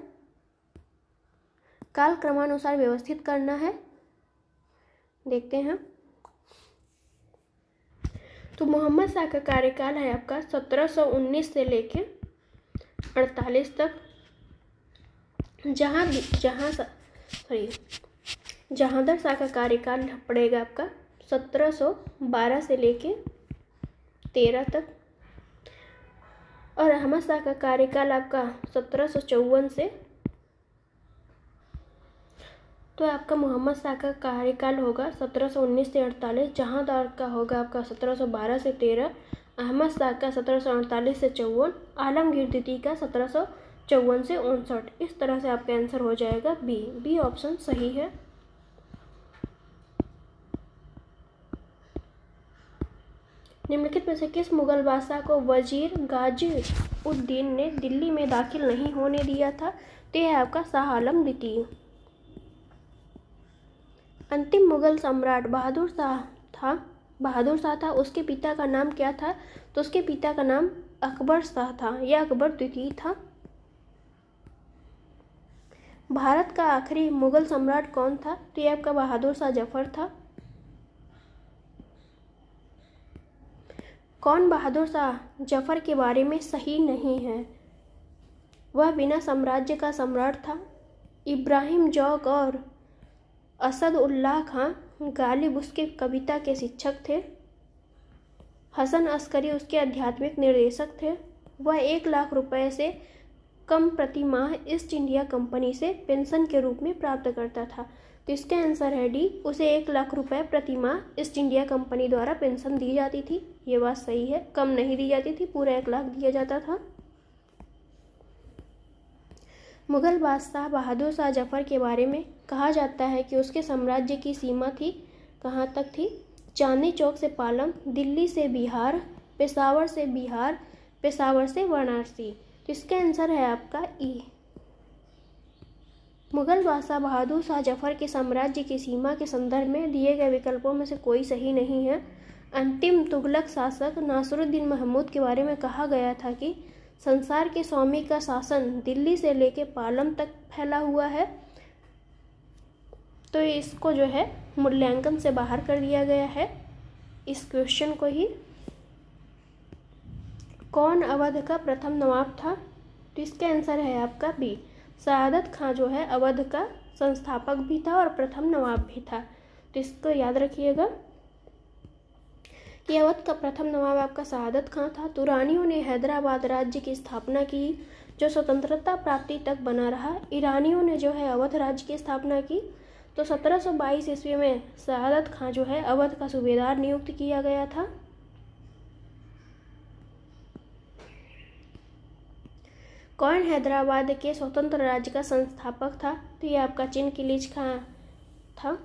काल क्रमानुसार व्यवस्थित करना है, देखते हैं। तो मोहम्मद शाह का कार्यकाल है आपका 1719 से लेके 48 तक। जहांगीर शाह का कार्यकाल पड़ेगा आपका 1712 से लेके 13 तक, और अहमद शाह का कार्यकाल आपका 1754 से। तो आपका मोहम्मद शाह का कार्यकाल होगा 1719 से 48, जहांगीर का होगा आपका 1712 से 13, अहमद शाह का 1748 से 54, आलमगीर द्वितीय का 1754 से 59। इस तरह से आपका आंसर हो जाएगा बी ऑप्शन सही है। निम्नलिखित में से किस मुगल बादशाह को वजीर गाजी-उद-दीन ने दिल्ली में दाखिल नहीं होने दिया था? तो यह आपका शाह आलम द्वितीय। अंतिम मुगल सम्राट बहादुर शाह था। उसके पिता का नाम क्या था? तो उसके पिता का नाम अकबर शाह था, यह अकबर द्वितीय था। भारत का आखिरी मुगल सम्राट कौन था? तो यह आपका बहादुर शाह जफर था। कौन बहादुर शाह जफर के बारे में सही नहीं है? वह बिना साम्राज्य का सम्राट था। इब्राहिम जौक और असद उल्लाह खां गालिब उसके कविता के शिक्षक थे। हसन अस्करी उसके आध्यात्मिक निर्देशक थे। वह 1 लाख रुपए से कम प्रति माह ईस्ट इंडिया कंपनी से पेंशन के रूप में प्राप्त करता था। तो इसका आंसर है डी, उसे 1 लाख रुपए प्रति माह ईस्ट इंडिया कंपनी द्वारा पेंशन दी जाती थी। ये बात सही है, कम नहीं दी जाती थी, पूरा 1 लाख दिया जाता था। मुगल बादशाह बहादुर शाह जफर के बारे में कहा जाता है कि उसके साम्राज्य की सीमा थी, कहाँ तक थी? चांदनी चौक से पालम, दिल्ली से बिहार, पेशावर से बिहार, पेशावर से वाराणसी। तो इसका आंसर है आपका ई। मुगल बादशाह बहादुर शाह जफर के साम्राज्य की सीमा के संदर्भ में दिए गए विकल्पों में से कोई सही नहीं है। अंतिम तुगलक शासक नासिरुद्दीन महमूद के बारे में कहा गया था कि संसार के स्वामी का शासन दिल्ली से लेकर पालम तक फैला हुआ है। तो इसको जो है मूल्यांकन से बाहर कर दिया गया है, इस क्वेश्चन को ही। कौन अवध का प्रथम नवाब था? तो इसका आंसर है आपका बी। सआदत खां जो है अवध का संस्थापक भी था और प्रथम नवाब भी था। तो इसको याद रखिएगा कि अवध का प्रथम नवाब आपका सआदत खां था। तुरानियों ने हैदराबाद राज्य की स्थापना की, जो स्वतंत्रता प्राप्ति तक बना रहा। ईरानियों ने जो है अवध राज्य की स्थापना की। तो 1722 ईस्वी में सआदत खां जो है अवध का सूबेदार नियुक्त किया गया था। कौन हैदराबाद के स्वतंत्र राज्य का संस्थापक था? तो ये आपका चिनकिलीज खां था,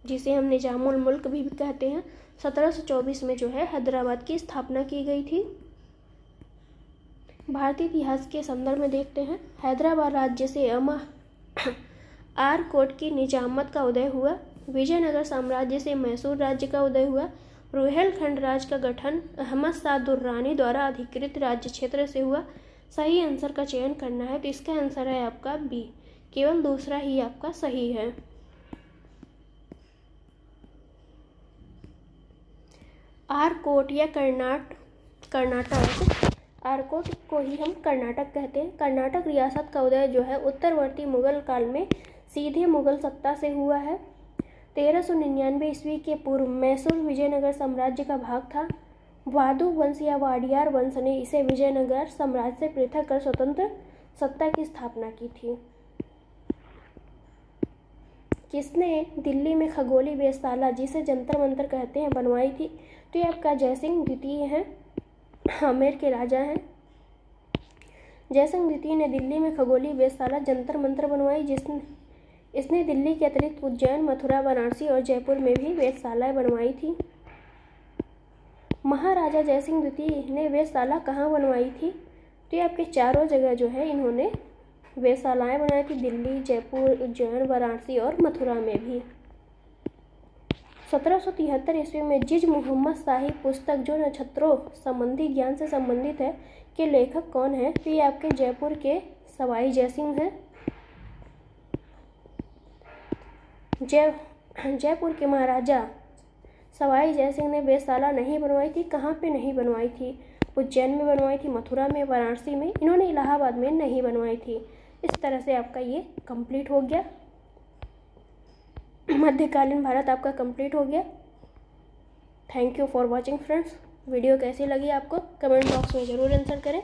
जिसे हम निजामुल मुल्क भी कहते हैं। 1724 में जो है हैदराबाद की स्थापना की गई थी। भारतीय इतिहास के संदर्भ में देखते हैं। हैदराबाद राज्य से आरकोट की निजामत का उदय हुआ। विजयनगर साम्राज्य से मैसूर राज्य का उदय हुआ। रुहेलखंड राज्य का गठन अहमद शाह दुर्रानी द्वारा अधिकृत राज्य क्षेत्र से हुआ। सही आंसर का चयन करना है, तो इसका आंसर है आपका बी। केवल दूसरा ही आपका सही है। आरकोट या कर्नाटक, आरकोट को ही हम कर्नाटक कहते हैं। कर्नाटक रियासत का उदय जो है उत्तरवर्ती मुगल काल में सीधे मुगल सत्ता से हुआ है। 1399 ईस्वी के पूर्व मैसूर विजयनगर साम्राज्य का भाग था। वादू वंश या वाडियार वंश ने इसे विजयनगर साम्राज्य से पृथक कर स्वतंत्र सत्ता की स्थापना की थी। किसने दिल्ली में खगोलीय वेधशाला, जिसे जंतर मंतर कहते हैं, बनवाई थी? तो ये आपका जयसिंह द्वितीय हैं, आमेर के राजा हैं। जयसिंह द्वितीय ने दिल्ली में खगोलीय वेधशाला जंतर मंतर बनवाई, इसने दिल्ली के अतिरिक्त उज्जैन, मथुरा, वाराणसी और जयपुर में भी वेधशालाएं बनवाई थी। महाराजा जयसिंह द्वितीय ने वेधशाला कहाँ बनवाई थी? तो ये आपके चारों जगह जो है इन्होंने वेधशालाएं बनाई थी, दिल्ली, जयपुर, उज्जैन, वाराणसी और मथुरा में भी। 1773 ईस्वी में जिज मोहम्मद शाही पुस्तक, जो नक्षत्रों संबंधी ज्ञान से संबंधित है, के लेखक कौन है? तो ये आपके जयपुर के सवाई जयसिंह हैं। जयपुर के महाराजा सवाई जयसिंह ने वेधशाला नहीं बनवाई थी। कहाँ पे नहीं बनवाई थी? उज्जैन में बनवाई थी, मथुरा में, वाराणसी में। इन्होंने इलाहाबाद में नहीं बनवाई थी। इस तरह से आपका ये कंप्लीट हो गया। मध्यकालीन भारत आपका कंप्लीट हो गया। Thank you for watching friends. Video कैसी लगी आपको कमेंट बॉक्स में ज़रूर आंसर करें।